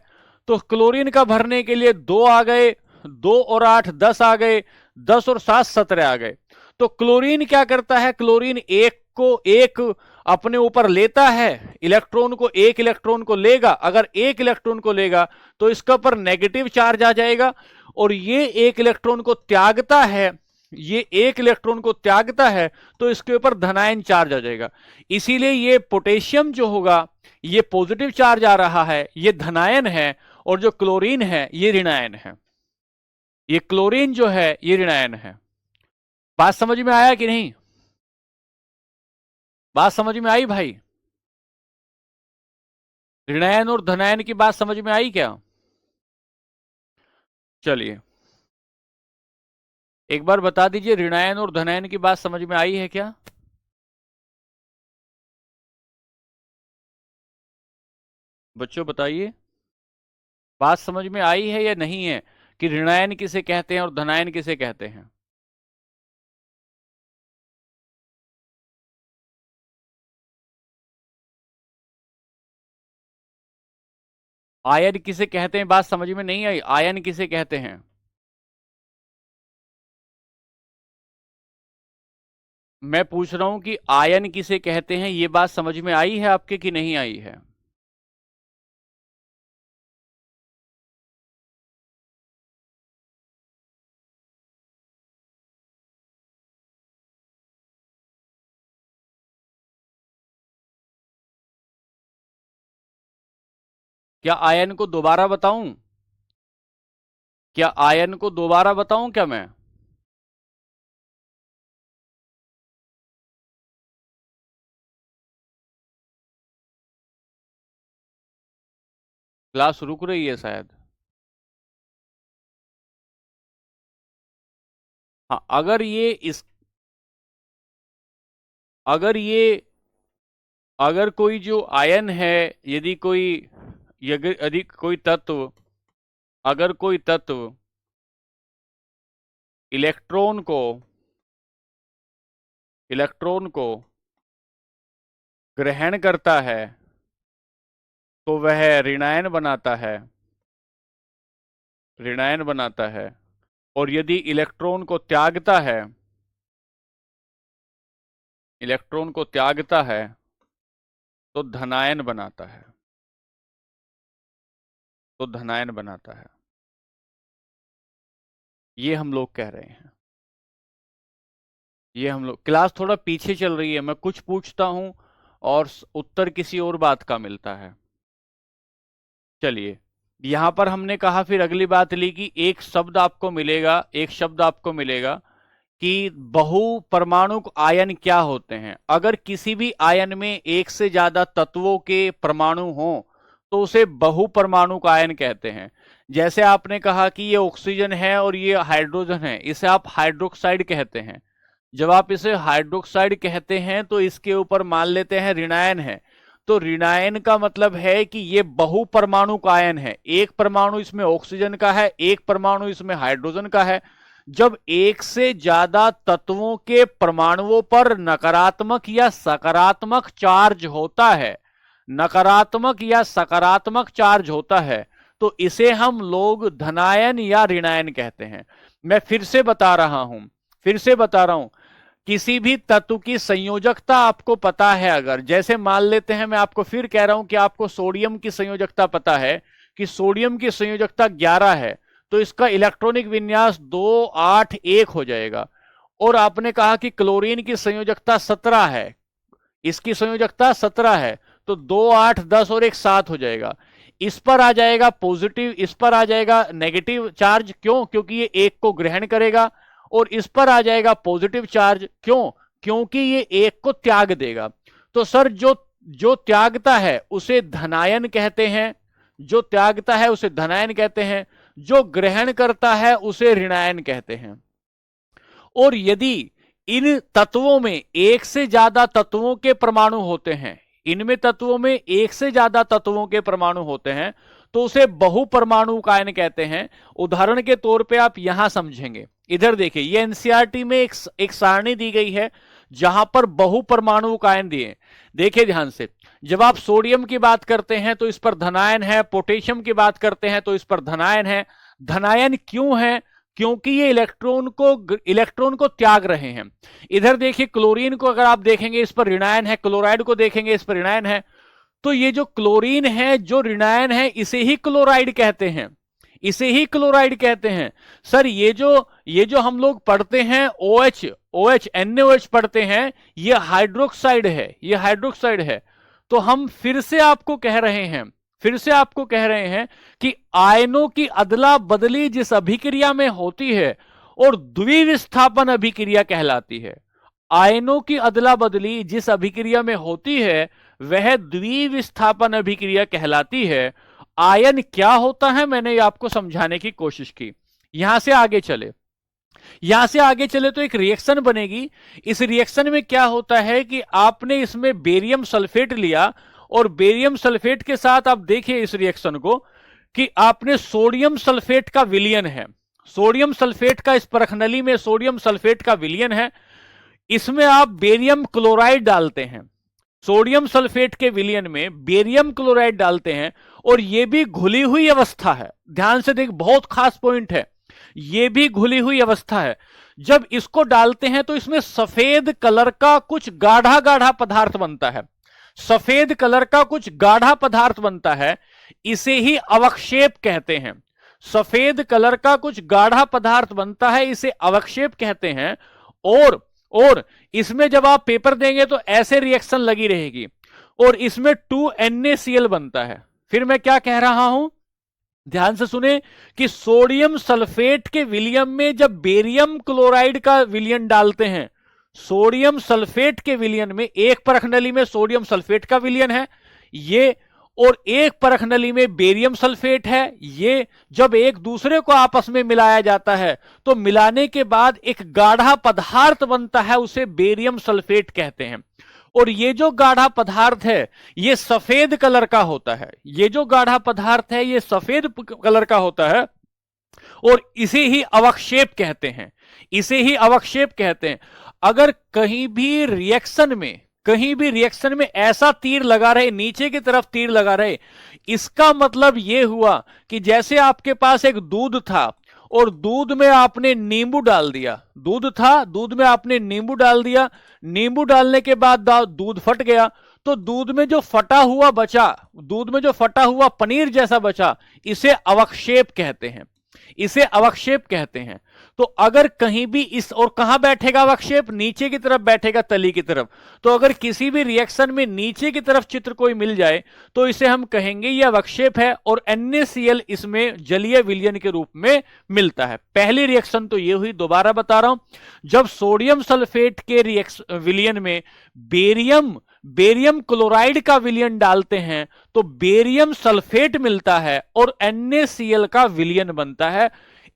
S1: तो क्लोरीन का भरने के लिए 2 आ गए, 2 और 8 10 आ गए, 10 और 7 17 आ गए। तो क्लोरीन क्या करता है? क्लोरीन एक अपने ऊपर लेता है, इलेक्ट्रॉन को, एक इलेक्ट्रॉन को लेगा। अगर एक इलेक्ट्रॉन को लेगा तो इसका पर नेगेटिव चार्ज आ जाएगा और ये एक इलेक्ट्रॉन को त्यागता है, ये एक इलेक्ट्रॉन को त्यागता है तो इसके ऊपर धनायन चार्ज आ जाएगा। इसीलिए ये पोटेशियम जो होगा ये पॉजिटिव चार्ज आ रहा है, ये धनायन है, और जो क्लोरीन है ये ऋणायन है। ये क्लोरीन जो है ये ऋणायन है। बात समझ में आया कि नहीं? बात समझ में आई भाई? ऋणायन और धनायन की बात समझ में आई क्या? चलिए एक बार बता दीजिए, ऋणायन और धनायन की बात समझ में आई है क्या? बच्चों बताइए, बात समझ में आई है या नहीं है कि ऋणायन किसे कहते हैं और धनायन किसे कहते हैं? आयन किसे कहते हैं? बात समझ में नहीं आई। आयन किसे कहते हैं? मैं पूछ रहा हूं कि आयन किसे कहते हैं, ये बात समझ में आई है आपके कि नहीं आई है? क्या आयन को दोबारा बताऊं? क्या आयन को दोबारा बताऊं क्या मैं? क्लास रुक रही है शायद। हाँ, अगर कोई जो आयन है, यदि कोई यदि कोई तत्व, अगर कोई तत्व इलेक्ट्रॉन को ग्रहण करता है तो वह ऋणायन बनाता है, और यदि इलेक्ट्रॉन को त्यागता है तो धनायन बनाता है, ये हम लोग कह रहे हैं। क्लास थोड़ा पीछे चल रही है, मैं कुछ पूछता हूं और उत्तर किसी और बात का मिलता है। चलिए, यहां पर हमने कहा, फिर अगली बात ली कि एक शब्द आपको मिलेगा कि बहु परमाणु आयन क्या होते हैं। अगर किसी भी आयन में एक से ज्यादा तत्वों के परमाणु हो तो उसे बहु परमाणु आयन कहते हैं। जैसे आपने कहा कि ये ऑक्सीजन है और ये हाइड्रोजन है, इसे आप हाइड्रोक्साइड कहते हैं। जब आप इसे हाइड्रोक्साइड कहते हैं तो इसके ऊपर मान लेते हैं ऋणायन है, तो ऋणायन का मतलब है कि ये बहु परमाणु आयन है। एक परमाणु इसमें ऑक्सीजन का है, एक परमाणु इसमें हाइड्रोजन का है। जब एक से ज्यादा तत्वों के परमाणुओं पर नकारात्मक या सकारात्मक चार्ज होता है, तो इसे हम लोग धनायन या ऋणायन कहते हैं। मैं फिर से बता रहा हूं, किसी भी तत्व की संयोजकता आपको पता है, अगर जैसे मान लेते हैं, मैं आपको फिर कह रहा हूं कि आपको सोडियम की संयोजकता पता है कि सोडियम की संयोजकता 11 है, तो इसका इलेक्ट्रॉनिक विन्यास 281 हो जाएगा। और आपने कहा कि क्लोरीन की संयोजकता 17 है, इसकी संयोजकता 17 है, तो 2 8 10 और एक 7 हो जाएगा। इस पर आ जाएगा पॉजिटिव, इस पर आ जाएगा नेगेटिव चार्ज। क्यों? क्योंकि ये एक को ग्रहण करेगा। और इस पर आ जाएगा पॉजिटिव चार्ज। क्यों? क्योंकि ये एक को त्याग देगा। तो सर, जो त्यागता है उसे धनायन कहते हैं, जो ग्रहण करता है उसे ऋणायन कहते हैं। और यदि इन तत्वों में एक से ज्यादा तत्वों के परमाणु होते हैं, तो उसे बहु परमाणु आयन कहते हैं। उदाहरण के तौर पे आप यहां समझेंगे, इधर देखिए, ये एनसीईआरटी में एक सारणी दी गई है जहां पर बहु परमाणु आयन दिए। देखिए ध्यान से, जब आप सोडियम की बात करते हैं तो इस पर धनायन है, पोटेशियम की बात करते हैं तो इस पर धनायन है। धनायन क्यों है? क्योंकि ये इलेक्ट्रॉन को त्याग रहे हैं। इधर देखिए, क्लोरीन को अगर आप देखेंगे इस पर ऋणायन है, क्लोराइड को देखेंगे इस पर ऋणायन है। तो ये जो क्लोरीन है, जो ऋणायन है, इसे ही क्लोराइड कहते हैं। सर, ये जो हम लोग पढ़ते हैं OH NaOH पढ़ते हैं, ये हाइड्रोक्साइड है। तो हम फिर से आपको कह रहे हैं कि आयनों की अदला बदली जिस अभिक्रिया में होती है और द्विविस्थापन अभिक्रिया कहलाती है। आयनों की अदला बदली जिस अभिक्रिया में होती है वह द्विविस्थापन अभिक्रिया कहलाती है। आयन क्या होता है, मैंने आपको समझाने की कोशिश की। यहां से आगे चले तो एक रिएक्शन बनेगी। इस रिएक्शन में क्या होता है कि आपने इसमें बेरियम सल्फेट लिया, और बेरियम सल्फेट के साथ आप देखिए इस रिएक्शन को कि आपने सोडियम सल्फेट का विलयन है, इस परखनली में सोडियम सल्फेट का विलयन है। इसमें आप बेरियम क्लोराइड डालते हैं, सोडियम सल्फेट के विलयन में बेरियम क्लोराइड डालते हैं, और यह भी घुली हुई अवस्था है। ध्यान से देख, बहुत खास पॉइंट है, यह भी घुली हुई अवस्था है। जब इसको डालते हैं तो इसमें सफेद कलर का कुछ गाढ़ा गाढ़ा पदार्थ बनता है, इसे ही अवक्षेप कहते हैं। सफेद कलर का कुछ गाढ़ा पदार्थ बनता है, इसे अवक्षेप कहते हैं। और इसमें जब आप पेपर देंगे तो ऐसे रिएक्शन लगी रहेगी, और इसमें 2NaCl बनता है। फिर मैं क्या कह रहा हूं, ध्यान से सुने, कि सोडियम सल्फेट के विलयन में जब बेरियम क्लोराइड का विलयन डालते हैं, सोडियम सल्फेट के विलयन में एक परखनली में सोडियम सल्फेट का विलयन है ये, और एक परख नली में बेरियम सल्फेट है। ये जब एक दूसरे को आपस में मिलाया जाता है तो मिलाने के बाद एक गाढ़ा पदार्थ बनता है, उसे बेरियम सल्फेट कहते हैं। और ये जो गाढ़ा पदार्थ है ये सफेद कलर का होता है, ये जो गाढ़ा पदार्थ है ये सफेद कलर का होता है और इसे ही अवक्षेप कहते हैं, इसे ही अवक्षेप कहते हैं। अगर कहीं भी रिएक्शन में ऐसा तीर लगा रहे, नीचे की तरफ तीर लगा रहे, इसका मतलब यह हुआ कि जैसे आपके पास एक दूध था और दूध में आपने नींबू डाल दिया, दूध था, दूध में आपने नींबू डाल दिया, नींबू डालने के बाद दूध फट गया, तो दूध में जो फटा हुआ बचा, दूध में जो फटा हुआ पनीर जैसा बचा, इसे अवक्षेप कहते हैं, इसे अवक्षेप कहते हैं। तो अगर कहीं भी इस, और कहां बैठेगा अवक्षेप, नीचे की तरफ बैठेगा, तली की तरफ। तो अगर किसी भी रिएक्शन में नीचे की तरफ चित्र कोई मिल जाए तो इसे हम कहेंगे यह अवक्षेप है और NaCl इसमें जलीय विलयन के रूप में मिलता है। पहली रिएक्शन तो यह हुई, दोबारा बता रहा हूं, जब सोडियम सल्फेट के विलयन में बेरियम क्लोराइड का विलयन डालते हैं तो बेरियम सल्फेट मिलता है और NaCl का विलयन बनता है।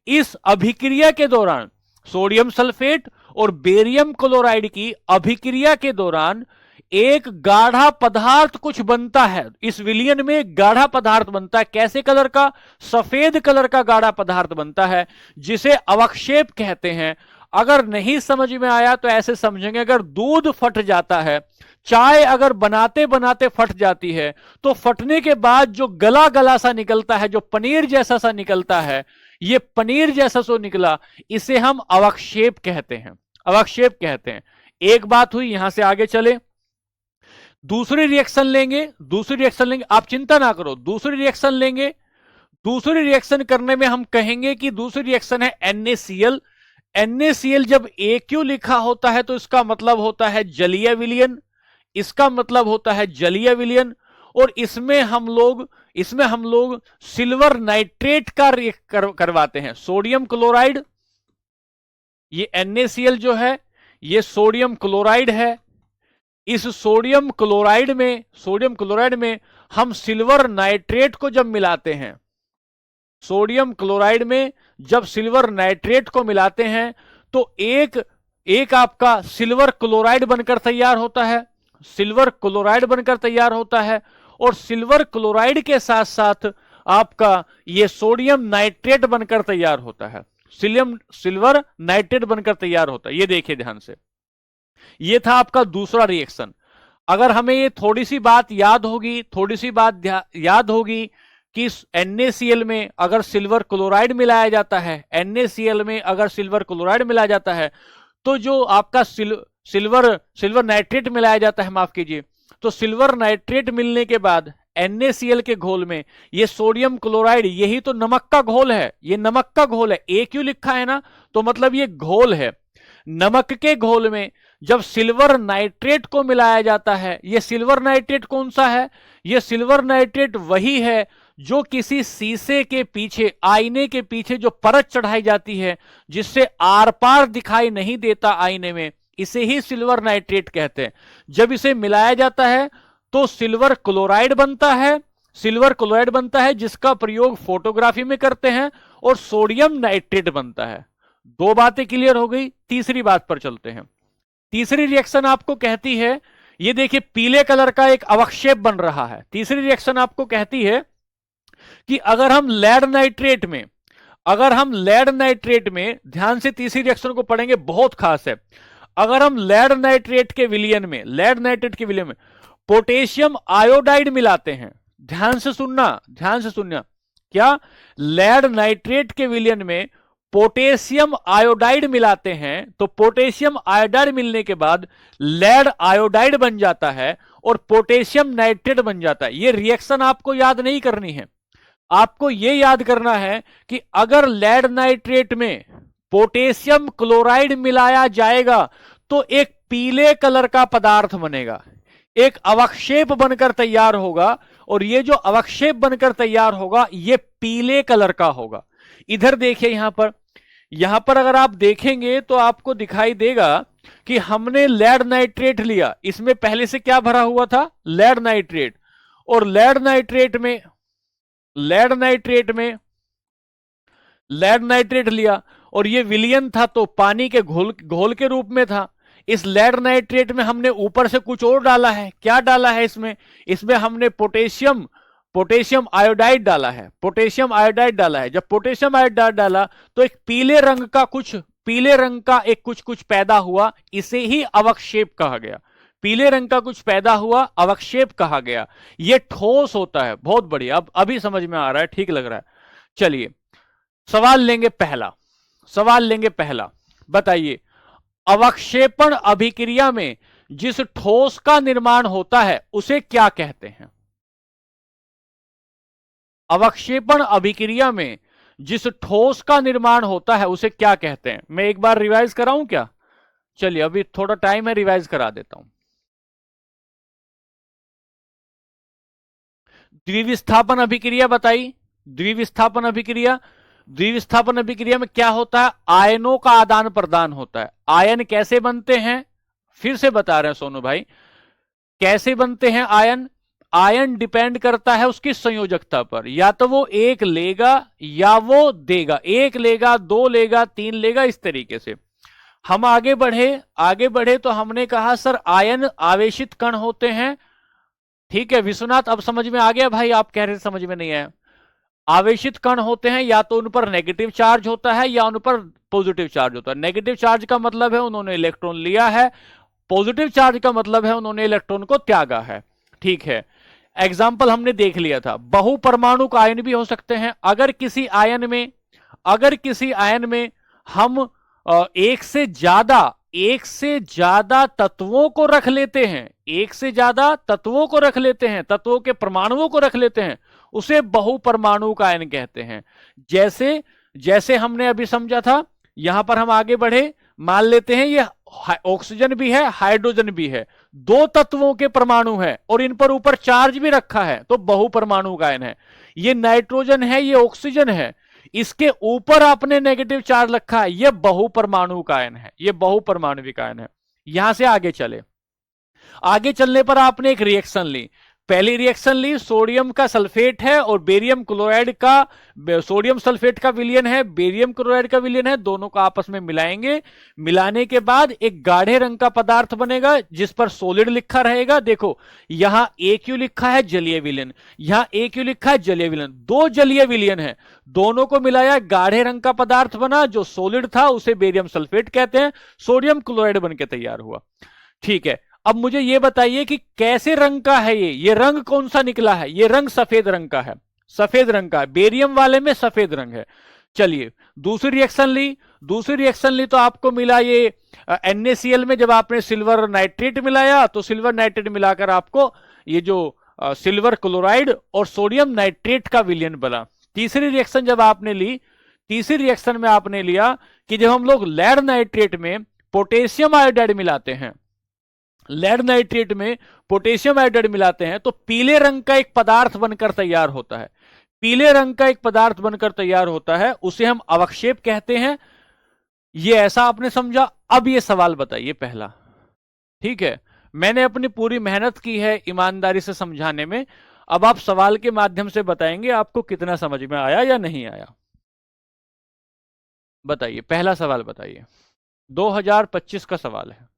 S1: इस अभिक्रिया के दौरान सोडियम सल्फेट और बेरियम क्लोराइड की अभिक्रिया के दौरान एक गाढ़ा पदार्थ कुछ बनता है, इस विलयन में एक गाढ़ा पदार्थ बनता है। कैसे कलर का? सफेद कलर का गाढ़ा पदार्थ बनता है जिसे अवक्षेप कहते हैं। अगर नहीं समझ में आया तो ऐसे समझेंगे, अगर दूध फट जाता है, चाय अगर बनाते बनाते फट जाती है, तो फटने के बाद जो गला गला सा निकलता है, जो पनीर जैसा सा निकलता है, ये पनीर जैसा सो निकला, इसे हम अवक्षेप कहते हैं, अवक्षेप कहते हैं। एक बात हुई, यहां से आगे चले, दूसरी रिएक्शन लेंगे, दूसरी रिएक्शन लेंगे, आप चिंता ना करो, दूसरी रिएक्शन लेंगे। दूसरी रिएक्शन करने में हम कहेंगे कि दूसरी रिएक्शन है NaCl। NaCl जब AQ लिखा होता है तो इसका मतलब होता है जलीय विलयन, इसका मतलब होता है जलीय विलयन। और इसमें हम लोग सिल्वर नाइट्रेट का करवाते हैं। सोडियम क्लोराइड, ये NaCl जो है ये सोडियम क्लोराइड है। इस सोडियम क्लोराइड में हम सिल्वर नाइट्रेट को जब मिलाते हैं, सोडियम क्लोराइड में जब सिल्वर नाइट्रेट को मिलाते हैं तो एक आपका सिल्वर क्लोराइड बनकर तैयार होता है, सिल्वर क्लोराइड बनकर तैयार होता है। और सिल्वर क्लोराइड के साथ साथ आपका ये सोडियम नाइट्रेट बनकर तैयार होता है, सिल्वर नाइट्रेट बनकर तैयार होता है। ये देखिए ध्यान से, ये था आपका दूसरा रिएक्शन। अगर हमें ये थोड़ी सी बात याद होगी कि NaCl में अगर सिल्वर क्लोराइड मिलाया जाता है, NaCl में अगर सिल्वर क्लोराइड मिलाया जाता है तो जो आपका सिल्वर नाइट्रेट मिलाया जाता है, माफ कीजिए, तो सिल्वर नाइट्रेट मिलने के बाद NaCl के घोल में ये सोडियम क्लोराइड, यही तो नमक का घोल है, ये नमक का घोल है, AQ लिखा है ना, तो मतलब ये घोल है। नमक के घोल में जब सिल्वर नाइट्रेट को मिलाया जाता है, ये सिल्वर नाइट्रेट कौन सा है? ये सिल्वर नाइट्रेट वही है जो किसी शीशे के पीछे, आईने के पीछे जो परत चढ़ाई जाती है जिससे आर पार दिखाई नहीं देता आईने में, इसे ही सिल्वर नाइट्रेट कहते हैं। जब इसे मिलाया जाता है तो सिल्वर क्लोराइड बनता है, सिल्वर क्लोराइड बनता है जिसका प्रयोग फोटोग्राफी में करते हैं, और सोडियम नाइट्रेट बनता है। दो बातें क्लियर हो गई। तीसरी बात पर चलते हैं। तीसरी रिएक्शन आपको कहती है, ये देखिए पीले कलर का एक अवक्षेप बन रहा है। तीसरी रिएक्शन आपको कहती है कि अगर हम लेड नाइट्रेट में ध्यान से तीसरी रिएक्शन को पढ़ेंगे, बहुत खास है। अगर हम लेड नाइट्रेट के विलयन में पोटेशियम आयोडाइड मिलाते हैं, ध्यान से सुनना, क्या लेड नाइट्रेट के विलयन में पोटेशियम आयोडाइड मिलाते हैं तो पोटेशियम आयोडाइड मिलने के बाद लेड आयोडाइड बन जाता है और पोटेशियम नाइट्रेट बन जाता है। ये रिएक्शन आपको याद नहीं करनी है, आपको यह याद करना है कि अगर लेड नाइट्रेट में पोटेशियम क्लोराइड मिलाया जाएगा तो एक पीले कलर का पदार्थ बनेगा, एक अवक्षेप बनकर तैयार होगा, और ये जो अवक्षेप बनकर तैयार होगा ये पीले कलर का होगा। इधर देखिए, यहां पर अगर आप देखेंगे तो आपको दिखाई देगा कि हमने लेड नाइट्रेट लिया, इसमें पहले से क्या भरा हुआ था? Lead nitrate. और लेड नाइट्रेट लिया, और ये विलियन था तो पानी के घोल घोल के रूप में था। इस लेड नाइट्रेट में हमने ऊपर से कुछ और डाला है। क्या डाला है इसमें? इसमें हमने पोटेशियम पोटेशियम आयोडाइड डाला है। पोटेशियम आयोडाइड डाला है। जब पोटेशियम आयोडाइड डाला तो एक पीले रंग का एक कुछ कुछ पैदा हुआ, इसे ही अवक्षेप कहा गया। पीले रंग का कुछ पैदा हुआ, अवक्षेप कहा गया। यह ठोस होता है। बहुत बढ़िया, अब अभी समझ में आ रहा है, ठीक लग रहा है। चलिए, सवाल लेंगे पहला। बताइए, अवक्षेपण अभिक्रिया में जिस ठोस का निर्माण होता है उसे क्या कहते हैं? अवक्षेपण अभिक्रिया में जिस ठोस का निर्माण होता है उसे क्या कहते हैं? मैं एक बार रिवाइज कराऊं क्या? चलिए, अभी थोड़ा टाइम है, रिवाइज करा देता हूं। द्विविस्थापन अभिक्रिया बताइए। द्विविस्थापन अभिक्रिया द्विविस्थापन अभिक्रिया में क्या होता है? आयनों का आदान प्रदान होता है। आयन कैसे बनते हैं? फिर से बता रहे हैं सोनू भाई, कैसे बनते हैं आयन? आयन डिपेंड करता है उसकी संयोजकता पर। या तो वो एक लेगा या वो देगा, एक लेगा, दो लेगा, तीन लेगा, इस तरीके से। हम आगे बढ़े तो हमने कहा सर आयन आवेशित कण होते हैं। ठीक है विश्वनाथ, अब समझ में आ गया भाई? आप कह रहे थे समझ में नहीं आया। आवेशित कण होते हैं, या तो उन पर नेगेटिव चार्ज होता है या उन पर पॉजिटिव चार्ज होता है। नेगेटिव चार्ज का मतलब है उन्होंने इलेक्ट्रॉन लिया है, पॉजिटिव चार्ज का मतलब है उन्होंने इलेक्ट्रॉन को त्यागा है। ठीक है, एग्जाम्पल हमने देख लिया था। बहुपरमाणुक आयन भी हो सकते हैं। अगर किसी आयन में हम एक से ज्यादा तत्वों को रख लेते हैं, तत्वों के परमाणुओं को रख लेते हैं, उसे बहुपरमाणुक आयन कहते हैं। जैसे जैसे हमने अभी समझा था। यहां पर हम आगे बढ़े, मान लेते हैं ये ऑक्सीजन भी है, हाइड्रोजन भी है, दो तत्वों के परमाणु है और इन पर ऊपर चार्ज भी रखा है, तो बहुपरमाणुक आयन है। ये नाइट्रोजन है, ये ऑक्सीजन है, इसके ऊपर आपने नेगेटिव चार्ज रखा है, यह बहुपरमाणुक आयन है, यह बहुपरमाणुविक आयन है। यहां से आगे चलने पर आपने एक रिएक्शन ली। पहली रिएक्शन ली, सोडियम का सल्फेट है और बेरियम क्लोराइड का, सोडियम सल्फेट का विलयन है, बेरियम क्लोराइड का विलयन है, दोनों को आपस में मिलाएंगे। मिलाने के बाद एक गाढ़े रंग का पदार्थ बनेगा जिस पर सॉलिड लिखा रहेगा। देखो, यहां AQ लिखा है, जलीय विलयन, यहां AQ लिखा है, जलीय विलयन, दो जलीय विलयन है, दोनों को मिलाया, गाढ़े रंग का पदार्थ बना। जो सॉलिड था उसे बेरियम सल्फेट कहते हैं, सोडियम क्लोराइड बनकर तैयार हुआ। ठीक है, अब मुझे यह बताइए कि कैसे रंग का है ये रंग कौन सा निकला है? ये रंग सफेद रंग का है, सफेद रंग का है, बेरियम वाले में सफेद रंग है। चलिए, दूसरी रिएक्शन ली तो आपको मिला ये NaCl में जब आपने सिल्वर नाइट्रेट मिलाया तो सिल्वर नाइट्रेट मिलाकर आपको ये जो सिल्वर क्लोराइड और सोडियम नाइट्रेट का विलयन बना। तीसरी रिएक्शन जब आपने ली, तीसरी रिएक्शन में आपने लिया कि जब हम लोग लेड नाइट्रेट में पोटेशियम आयोडाइड मिलाते हैं, लेड नाइट्रेट में पोटेशियम आयोडाइड मिलाते हैं, तो पीले रंग का एक पदार्थ बनकर तैयार होता है। पीले रंग का एक पदार्थ बनकर तैयार होता है, उसे हम अवक्षेप कहते हैं। ये ऐसा आपने समझा। अब ये सवाल बताइए पहला। ठीक है, मैंने अपनी पूरी मेहनत की है ईमानदारी से समझाने में। अब आप सवाल के माध्यम से बताएंगे आपको कितना समझ में आया या नहीं आया। बताइए, पहला सवाल बताइए। 2025 का सवाल है।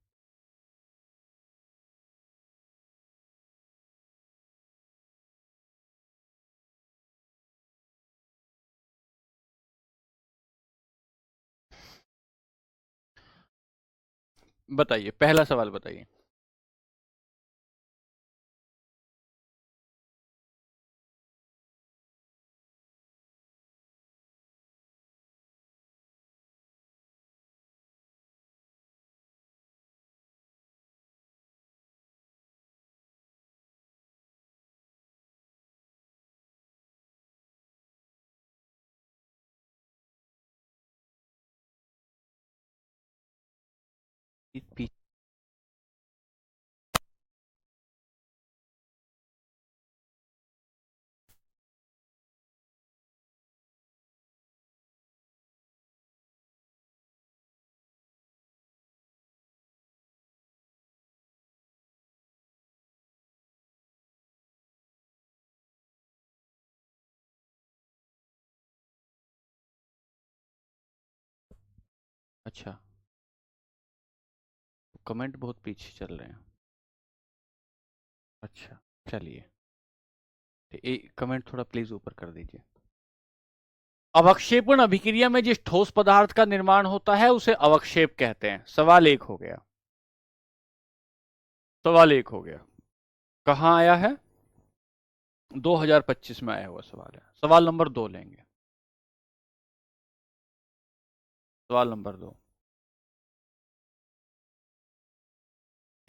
S1: बताइए, पहला सवाल बताइए। अच्छा, कमेंट बहुत पीछे चल रहे हैं। अच्छा, चलिए, एक कमेंट थोड़ा प्लीज ऊपर कर दीजिए। अवक्षेपण अभिक्रिया में जिस ठोस पदार्थ का निर्माण होता है उसे अवक्षेप कहते हैं। सवाल एक हो गया। सवाल एक हो गया। कहाँ आया है? 2025 में आया हुआ सवाल है। सवाल नंबर 2 लेंगे। सवाल नंबर 2,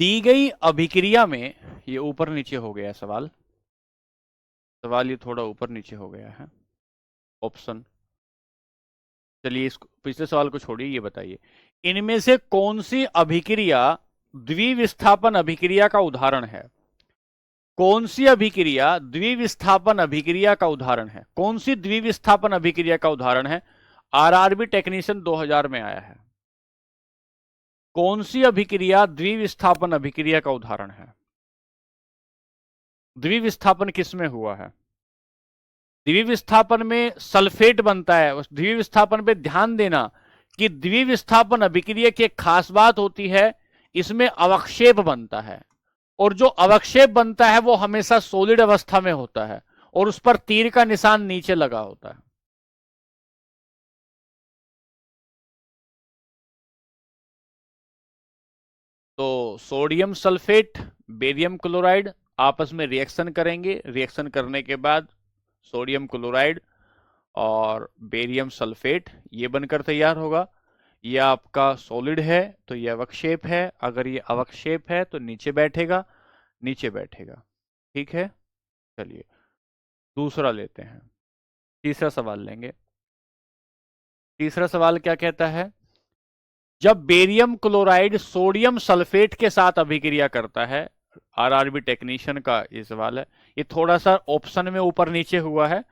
S1: दी गई अभिक्रिया में, ये ऊपर नीचे हो गया सवाल। सवाल ये थोड़ा ऊपर नीचे हो गया है। ऑप्शन, चलिए इस पिछले सवाल को छोड़िए, ये बताइए इनमें से कौन सी अभिक्रिया द्विविस्थापन अभिक्रिया का उदाहरण है? कौन सी अभिक्रिया द्विविस्थापन अभिक्रिया का उदाहरण है? कौन सी द्विविस्थापन अभिक्रिया का उदाहरण है? आरआरबी टेक्नीशियन 2000 में आया है। कौन सी अभिक्रिया द्विविस्थापन अभिक्रिया का उदाहरण है? द्विविस्थापन किसमें हुआ है? द्विविस्थापन में सल्फेट बनता है। उस द्विविस्थापन पे ध्यान देना कि द्विविस्थापन अभिक्रिया की एक खास बात होती है, इसमें अवक्षेप बनता है, और जो अवक्षेप बनता है वो हमेशा सॉलिड अवस्था में होता है, और उस पर तीर का निशान नीचे लगा होता है। तो सोडियम सल्फेट, बेरियम क्लोराइड आपस में रिएक्शन करेंगे। रिएक्शन करने के बाद सोडियम क्लोराइड और बेरियम सल्फेट ये बनकर तैयार होगा। ये आपका सॉलिड है तो ये अवक्षेप है। अगर ये अवक्षेप है तो नीचे बैठेगा, नीचे बैठेगा। ठीक है, चलिए दूसरा लेते हैं। तीसरा सवाल लेंगे। तीसरा सवाल क्या कहता है? जब बेरियम क्लोराइड सोडियम सल्फेट के साथ अभिक्रिया करता है, आरआरबी टेक्नीशियन का ये सवाल है। ये थोड़ा सा ऑप्शन में ऊपर नीचे हुआ है,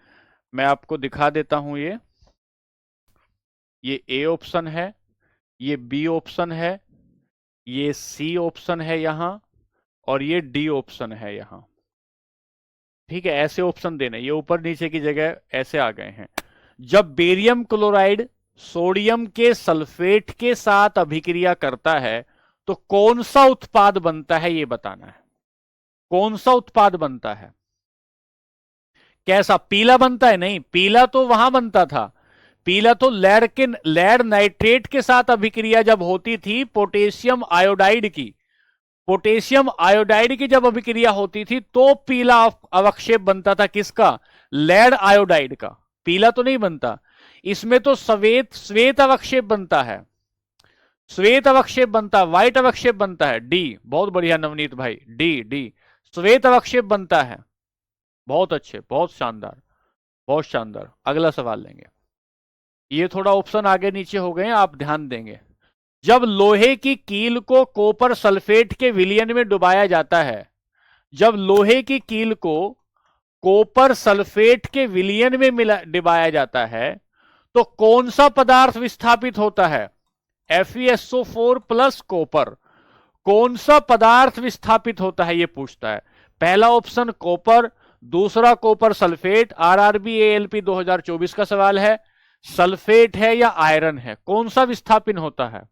S1: मैं आपको दिखा देता हूं। ये ए ऑप्शन है, ये बी ऑप्शन है, ये सी ऑप्शन है यहां, और ये डी ऑप्शन है यहां। ठीक है, ऐसे ऑप्शन देने, ये ऊपर नीचे की जगह ऐसे आ गए हैं। जब बेरियम क्लोराइड सोडियम के सल्फेट के साथ अभिक्रिया करता है तो कौन सा उत्पाद बनता है, ये बताना है। कौन सा उत्पाद बनता है? कैसा? पीला बनता है? नहीं, पीला तो वहां बनता था। पीला तो लेड नाइट्रेट के साथ अभिक्रिया जब होती थी पोटेशियम आयोडाइड की, पोटेशियम आयोडाइड की जब अभिक्रिया होती थी तो पीला अवक्षेप बनता था। किसका? लेड आयोडाइड का। पीला तो नहीं बनता। इसमें तो श्वेत श्वेत अवक्षेप बनता है। श्वेत अवक्षेप बनता है, व्हाइट अवक्षेप बनता है। डी, बहुत बढ़िया नवनीत भाई, डी डी श्वेत अवक्षेप बनता है। बहुत अच्छे, बहुत शानदार, बहुत शानदार। अगला सवाल लेंगे। ये थोड़ा ऑप्शन आगे नीचे हो गए, आप ध्यान देंगे। जब लोहे की कील को कॉपर सल्फेट के विलयन में डुबाया जाता है, जब लोहे की कील को कॉपर सल्फेट के विलयन में मिला डुबाया जाता है तो कौन सा पदार्थ विस्थापित होता है? FeSO4 plus copper. कौन सा पदार्थ विस्थापित होता है, यह पूछता है। पहला ऑप्शन कॉपर, दूसरा कॉपर सल्फेट। आरआरबी एएलपी 2024 का सवाल है। सल्फेट है या आयरन है, कौन सा विस्थापित होता है?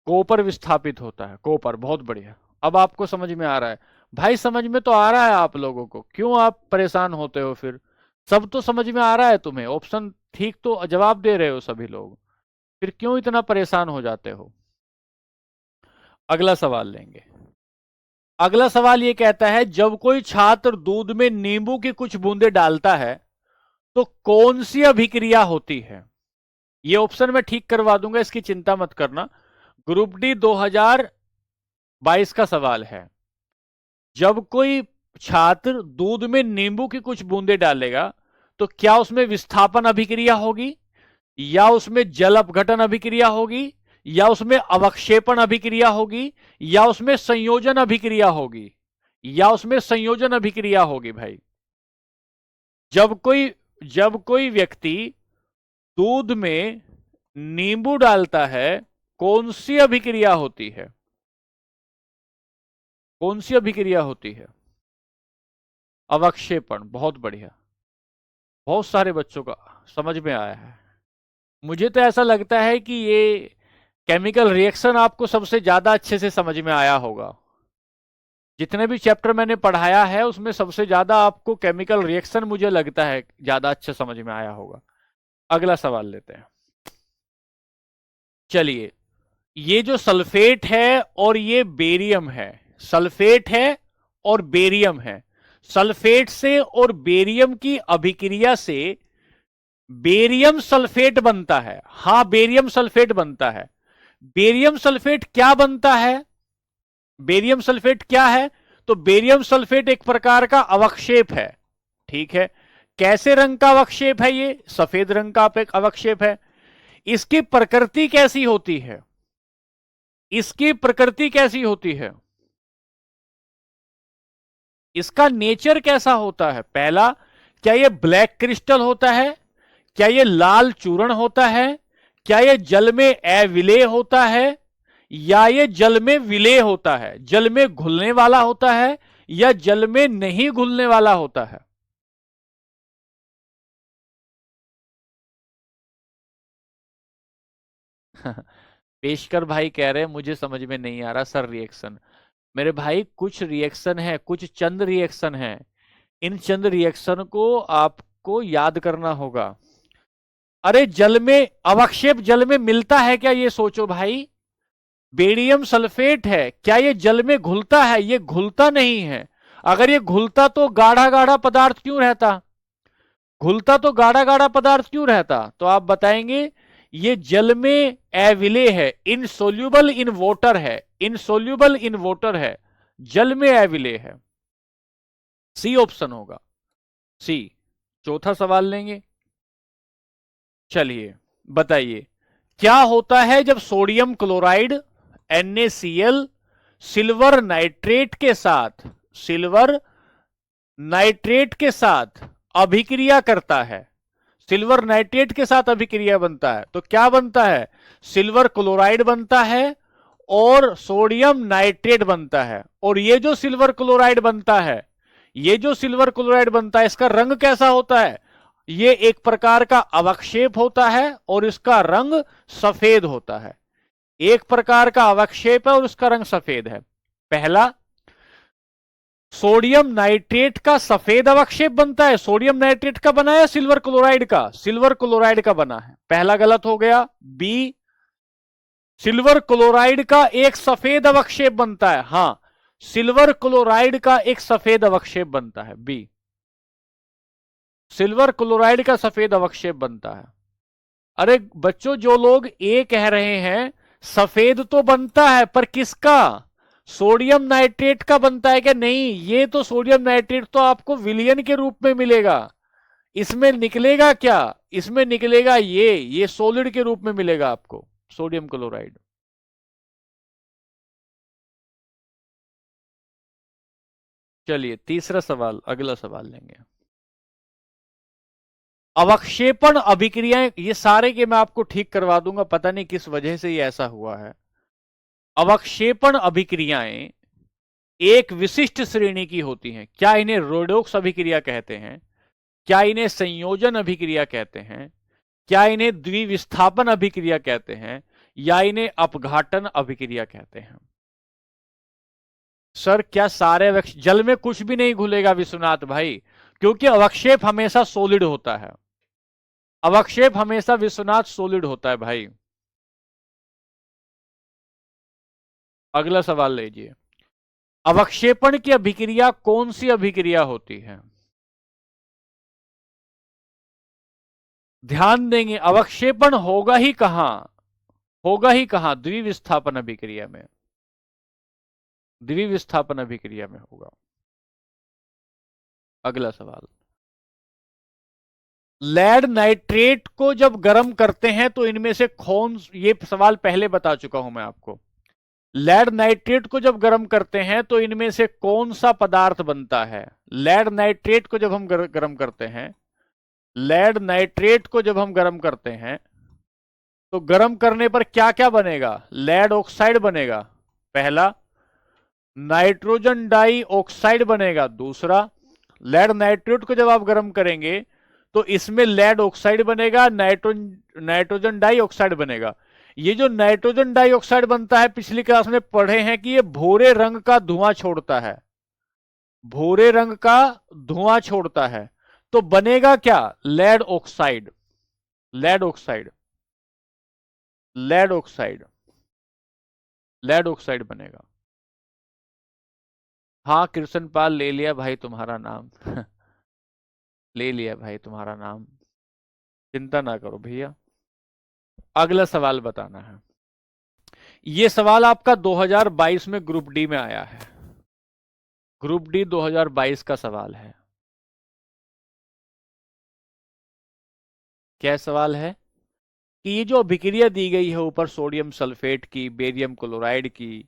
S1: कॉपर विस्थापित होता है, कॉपर। बहुत बढ़िया, अब आपको समझ में आ रहा है। भाई समझ में तो आ रहा है आप लोगों को, क्यों आप परेशान होते हो फिर? सब तो समझ में आ रहा है तुम्हें, ऑप्शन ठीक तो जवाब दे रहे हो सभी लोग, फिर क्यों इतना परेशान हो जाते हो? अगला सवाल लेंगे। अगला सवाल ये कहता है जब कोई छात्र दूध में नींबू की कुछ बूंदे डालता है तो कौन सी अभिक्रिया होती है? ये ऑप्शन मैं ठीक करवा दूंगा, इसकी चिंता मत करना। ग्रुप डी 2022 का सवाल है। जब कोई छात्र दूध में नींबू की कुछ बूंदे डालेगा तो क्या उसमें विस्थापन अभिक्रिया होगी, या उसमें जल अपघटन अभिक्रिया होगी, या उसमें अवक्षेपण अभिक्रिया होगी, या उसमें संयोजन अभिक्रिया होगी, या उसमें संयोजन अभिक्रिया होगी? भाई, जब कोई व्यक्ति दूध में नींबू डालता है, कौन सी अभिक्रिया होती है? कौन सी अभिक्रिया होती है? अवक्षेपण, बहुत बढ़िया, बहुत सारे बच्चों का समझ में आया है। मुझे तो ऐसा लगता है कि ये केमिकल रिएक्शन आपको सबसे ज्यादा अच्छे से समझ में आया होगा। जितने भी चैप्टर मैंने पढ़ाया है उसमें सबसे ज्यादा आपको केमिकल रिएक्शन मुझे लगता है ज्यादा अच्छे समझ में आया होगा। अगला सवाल लेते हैं। चलिए, ये जो सल्फेट है और ये बेरियम है, सल्फेट है और बेरियम है, सल्फेट से और बेरियम की अभिक्रिया से बेरियम सल्फेट बनता है। हां, बेरियम सल्फेट बनता है। बेरियम सल्फेट क्या बनता है? बेरियम सल्फेट क्या है? तो बेरियम सल्फेट एक प्रकार का अवक्षेप है। ठीक है, कैसे रंग का अवक्षेप है? ये सफेद रंग का एक अवक्षेप है। इसकी प्रकृति कैसी होती है? इसकी प्रकृति कैसी होती है? इसका नेचर कैसा होता है? पहला, क्या ये ब्लैक क्रिस्टल होता है? क्या ये लाल चूर्ण होता है? क्या ये जल में अविलेय होता है? या ये जल में विलेय होता है? जल में घुलने वाला होता है या जल में नहीं घुलने वाला होता है? पेशकर भाई कह रहे हैं मुझे समझ में नहीं आ रहा सर रिएक्शन। मेरे भाई, कुछ रिएक्शन है, कुछ चंद रिएक्शन है। इन चंद रिएक्शन को आपको याद करना होगा। अरे, जल में अवक्षेप जल में मिलता है क्या? ये सोचो भाई। बेरियम सल्फेट है, क्या ये जल में घुलता है? ये घुलता नहीं है। अगर ये घुलता तो गाढ़ा गाढ़ा पदार्थ क्यों रहता? घुलता तो गाढ़ा गाढ़ा पदार्थ क्यों रहता? तो आप बताएंगे ये जल में अविलेय है, इनसोल्यूबल इन वाटर है, इनसोल्यूबल इन वाटर है, जल में अविलेय है। सी ऑप्शन होगा, सी। चौथा सवाल लेंगे। चलिए, बताइए क्या होता है जब sodium chloride NaCl silver nitrate के साथ, सिल्वर नाइट्रेट के साथ अभिक्रिया करता है? सिल्वर नाइट्रेट के साथ अभिक्रिया बनता है तो क्या बनता है? सिल्वर क्लोराइड बनता है और सोडियम नाइट्रेट बनता है। और ये जो सिल्वर क्लोराइड बनता है, ये जो सिल्वर क्लोराइड बनता है, इसका रंग कैसा होता है? ये एक प्रकार का अवक्षेप होता है और इसका रंग सफेद होता है। एक प्रकार का अवक्षेप है और उसका रंग सफेद है। पहला, सोडियम नाइट्रेट का सफेद अवक्षेप बनता है। सोडियम नाइट्रेट का बना है, सिल्वर क्लोराइड का? सिल्वर क्लोराइड का बना है। पहला गलत हो गया। बी, सिल्वर क्लोराइड का एक सफेद अवक्षेप बनता है। हां, सिल्वर क्लोराइड का एक सफेद अवक्षेप बनता है। बी, सिल्वर क्लोराइड का सफेद अवक्षेप बनता है। अरे बच्चों, जो लोग ए कह रहे हैं, सफेद तो बनता है पर किसका? सोडियम नाइट्रेट का बनता है क्या? नहीं, ये तो सोडियम नाइट्रेट तो आपको विलियन के रूप में मिलेगा। इसमें निकलेगा क्या? इसमें निकलेगा ये सॉलिड के रूप में मिलेगा आपको, सोडियम क्लोराइड। चलिए, तीसरा सवाल, अगला सवाल लेंगे। अवक्षेपण अभिक्रियाएं, ये सारे के मैं आपको ठीक करवा दूंगा, पता नहीं किस वजह से ये ऐसा हुआ है। अवक्षेपण अभिक्रियाएं एक विशिष्ट श्रेणी की होती हैं। क्या इन्हें रोडोक्स अभिक्रिया कहते हैं? क्या इन्हें संयोजन अभिक्रिया कहते हैं? क्या इन्हें द्विविस्थापन अभिक्रिया कहते हैं? या इन्हें अपघाटन अभिक्रिया कहते हैं? सर, क्या सारे जल में कुछ भी नहीं घुलेगा विश्वनाथ भाई, क्योंकि अवक्षेप हमेशा सॉलिड होता है। अवक्षेप हमेशा विश्वनाथ सॉलिड होता है भाई। अगला सवाल लीजिए। अवक्षेपण की अभिक्रिया कौन सी अभिक्रिया होती है? ध्यान देंगे, अवक्षेपण होगा ही कहां? होगा ही कहां? द्विविस्थापन अभिक्रिया में, द्विविस्थापन अभिक्रिया में होगा। अगला सवाल, लेड नाइट्रेट को जब गर्म करते हैं तो इनमें से कौन, ये सवाल पहले बता चुका हूं मैं आपको। लेड नाइट्रेट को जब गर्म करते हैं तो इनमें से कौन सा पदार्थ बनता है? लेड नाइट्रेट को जब हम गर्म करते हैं, लेड नाइट्रेट को जब हम गर्म करते हैं तो गर्म करने पर क्या क्या बनेगा? लेड ऑक्साइड बनेगा, पहला। नाइट्रोजन डाई ऑक्साइड बनेगा, दूसरा। लेड नाइट्रेट को जब आप गर्म करेंगे तो इसमें लेड ऑक्साइड बनेगा, नाइट्रोजन डाइऑक्साइड बनेगा। ये जो नाइट्रोजन डाइऑक्साइड बनता है, पिछली क्लास में पढ़े हैं कि ये भूरे रंग का धुआं छोड़ता है, भूरे रंग का धुआं छोड़ता है। तो बनेगा क्या? Lead oxide, lead oxide, lead oxide, lead oxide बनेगा। हाँ कृष्ण पाल, ले लिया भाई तुम्हारा नाम ले लिया भाई तुम्हारा नाम, चिंता ना करो भैया। अगला सवाल बताना है। ये सवाल आपका 2022 में ग्रुप डी में आया है, ग्रुप डी 2022 का सवाल है। क्या सवाल है कि ये जो अभिक्रिया दी गई है ऊपर सोडियम सल्फेट की, बेरियम क्लोराइड की,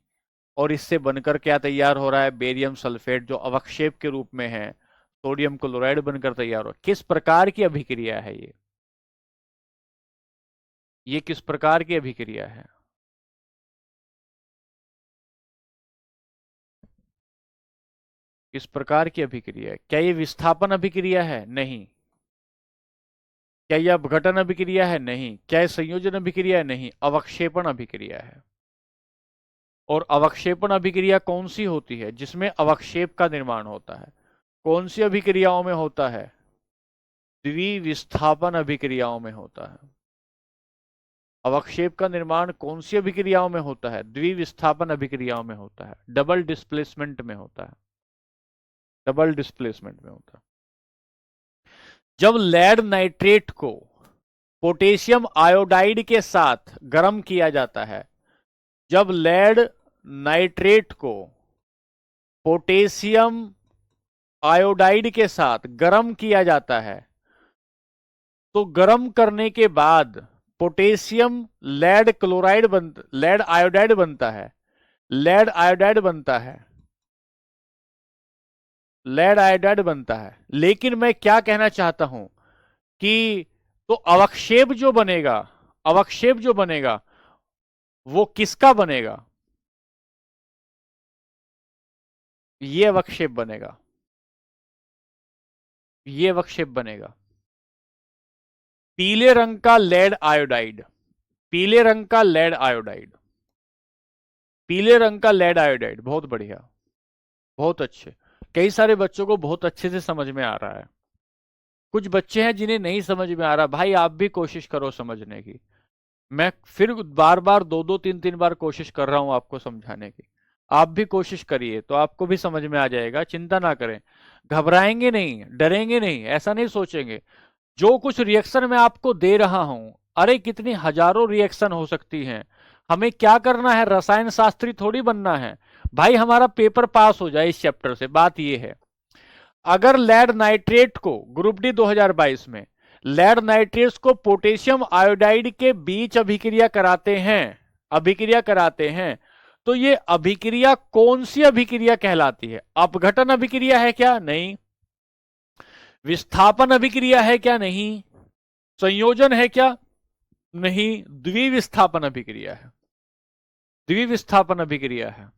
S1: और इससे बनकर क्या तैयार हो रहा है? बेरियम सल्फेट जो अवक्षेप के रूप में है, सोडियम क्लोराइड बनकर तैयार हो। किस प्रकार की अभिक्रिया है ये किस प्रकार की अभिक्रिया है? किस प्रकार की अभिक्रिया है? क्या ये विस्थापन अभिक्रिया है? नहीं। क्या यह अपघटन अभिक्रिया है? नहीं। क्या यह संयोजन अभिक्रिया है? नहीं। अवक्षेपण अभिक्रिया है। और अवक्षेपण अभिक्रिया कौन सी होती है? जिसमें अवक्षेप का निर्माण होता है। कौन सी अभिक्रियाओं में होता है? द्विविस्थापन अभिक्रियाओं में होता है। अवक्षेप का निर्माण कौन सी अभिक्रियाओं में होता है? द्विविस्थापन अभिक्रियाओं में होता है, डबल डिस्प्लेसमेंट में होता है, डबल डिस्प्लेसमेंट में होता है। जब लेड नाइट्रेट को पोटेशियम आयोडाइड के साथ गर्म किया जाता है, जब लेड नाइट्रेट को पोटेशियम आयोडाइड के साथ गर्म किया जाता है, तो गर्म करने के बाद potassium lead chloride lead iodide बनता है, लेड आयोडाइड बनता है, लेड आयोडाइड बनता है। लेकिन मैं क्या कहना चाहता हूं कि तो अवक्षेप जो बनेगा, अवक्षेप जो बनेगा वो किसका बनेगा? ये अवक्षेप बनेगा, ये अवक्षेप बनेगा। पीले रंग का लेड आयोडाइड, पीले रंग का लेड आयोडाइड, पीले रंग का लेड आयोडाइड, बहुत बढ़िया, बहुत अच्छे। कई सारे बच्चों को बहुत अच्छे से समझ में आ रहा है। कुछ बच्चे हैं जिन्हें नहीं समझ में आ रहा, भाई आप भी कोशिश करो समझने की। मैं फिर बार बार दो दो तीन तीन बार कोशिश कर रहा हूं आपको समझाने की। आप भी कोशिश करिए तो आपको भी समझ में आ जाएगा, चिंता ना करें। घबराएंगे नहीं, डरेंगे नहीं, ऐसा नहीं सोचेंगे। जो कुछ रिएक्शन मैं आपको दे रहा हूं, अरे कितनी हजारों रिएक्शन हो सकती हैं। हमें क्या करना है? रसायन शास्त्री थोड़ी बनना है भाई, हमारा पेपर पास हो जाए इस चैप्टर से, बात यह है। अगर लेड नाइट्रेट को ग्रुप डी 2022 में लेड नाइट्रेट्स को पोटेशियम आयोडाइड के बीच अभिक्रिया कराते हैं, अभिक्रिया कराते हैं, तो ये अभिक्रिया कौन सी अभिक्रिया कहलाती है? अपघटन अभिक्रिया है क्या? नहीं। विस्थापन अभिक्रिया है क्या? नहीं। संयोजन है क्या? नहीं। द्विविस्थापन अभिक्रिया है, द्विविस्थापन अभिक्रिया है।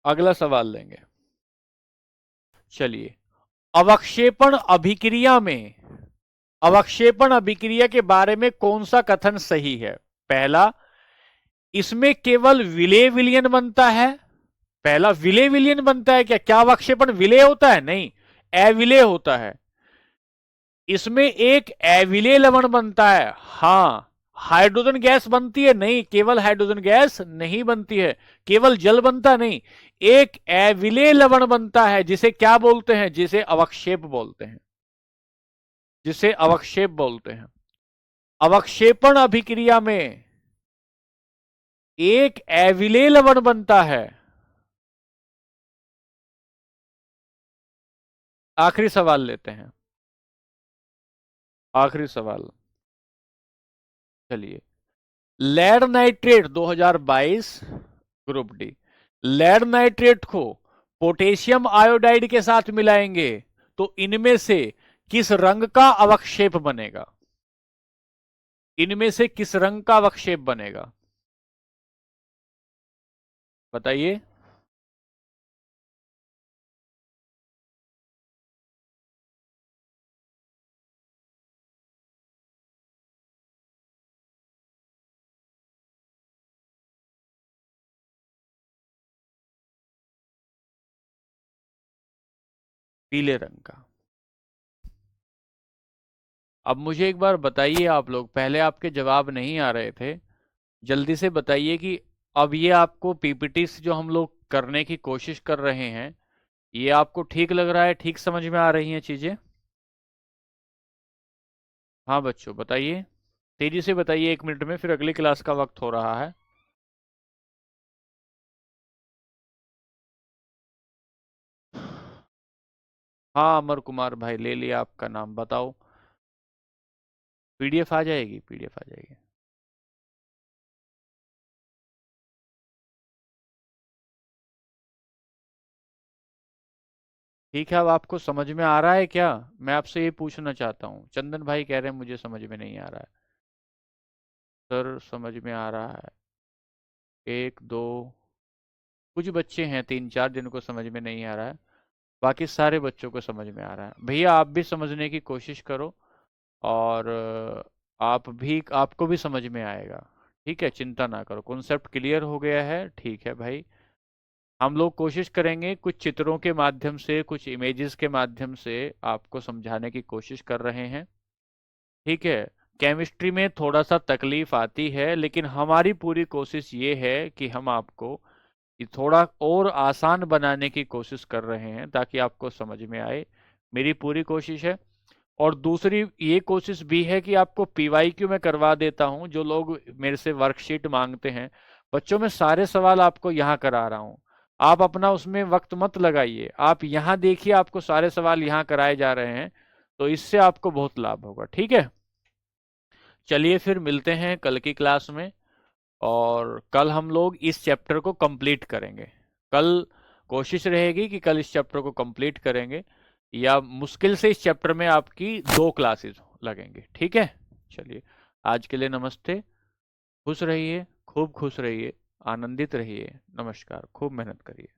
S1: अगला सवाल लेंगे, चलिए। अवक्षेपण अभिक्रिया में, अवक्षेपण अभिक्रिया के बारे में कौन सा कथन सही है? पहला, इसमें केवल विलेय विलयन बनता है। पहला, विलेय विलयन बनता है क्या? क्या अवक्षेपण विलेय होता है? नहीं, अविलेय होता है। इसमें एक अविलेय लवण बनता है। हां। हाइड्रोजन गैस बनती है? नहीं, केवल हाइड्रोजन गैस नहीं बनती है, केवल जल बनता नहीं, एक अविलेय लवण बनता है, जिसे क्या बोलते हैं? जिसे अवक्षेप बोलते हैं, जिसे अवक्षेप बोलते हैं। अवक्षेपण अभिक्रिया में एक अविलेय लवण बनता है। आखिरी सवाल लेते हैं, आखिरी सवाल, चलिए। Lead nitrate 2022 group D, lead nitrate को पोटेशियम आयोडाइड के साथ मिलाएंगे तो इनमें से किस रंग का अवक्षेप बनेगा? इनमें से किस रंग का अवक्षेप बनेगा? बताइए। पीले रंग का। अब मुझे एक बार बताइए, आप लोग पहले आपके जवाब नहीं आ रहे थे, जल्दी से बताइए कि अब ये आपको पीपीटी से जो हम लोग करने की कोशिश कर रहे हैं, ये आपको ठीक लग रहा है, ठीक समझ में आ रही हैं चीजें? हाँ बच्चों बताइए, तेजी से बताइए, 1 मिनट में फिर अगली क्लास का वक्त हो रहा है। हाँ अमर कुमार भाई, ले लिया आपका नाम, बताओ। पीडीएफ आ जाएगी, पीडीएफ आ जाएगी। ठीक है, अब आपको समझ में आ रहा है क्या? मैं आपसे ये पूछना चाहता हूँ। चंदन भाई कह रहे हैं मुझे समझ में नहीं आ रहा है। सर समझ में आ रहा है। एक दो, कुछ बच्चे हैं 3 4 जिनको समझ में नहीं आ रहा है, बाकी सारे बच्चों को समझ में आ रहा है। भैया आप भी समझने की कोशिश करो, और आप भी, आपको भी समझ में आएगा। ठीक है, चिंता ना करो, कॉन्सेप्ट क्लियर हो गया है। ठीक है भाई, हम लोग कोशिश करेंगे कुछ चित्रों के माध्यम से, कुछ इमेजेस के माध्यम से आपको समझाने की कोशिश कर रहे हैं। ठीक है, केमिस्ट्री में थोड़ा सा तकलीफ आती है, लेकिन हमारी पूरी कोशिश ये है कि हम आपको ये थोड़ा और आसान बनाने की कोशिश कर रहे हैं ताकि आपको समझ में आए। मेरी पूरी कोशिश है। और दूसरी ये कोशिश भी है कि आपको पीवाईक्यू में करवा देता हूं, जो लोग मेरे से वर्कशीट मांगते हैं। बच्चों में सारे सवाल आपको यहाँ करा रहा हूँ, आप अपना उसमें वक्त मत लगाइए, आप यहाँ देखिए, आपको सारे सवाल यहाँ कराए जा रहे हैं, तो इससे आपको बहुत लाभ होगा। ठीक है, चलिए फिर मिलते हैं कल की क्लास में, और कल हम लोग इस चैप्टर को कंप्लीट करेंगे। कल कोशिश रहेगी कि कल इस चैप्टर को कंप्लीट करेंगे, या मुश्किल से इस चैप्टर में आपकी 2 क्लासेस लगेंगे। ठीक है, चलिए आज के लिए नमस्ते। खुश रहिए, खूब खुश रहिए, आनंदित रहिए। नमस्कार, खूब मेहनत करिए।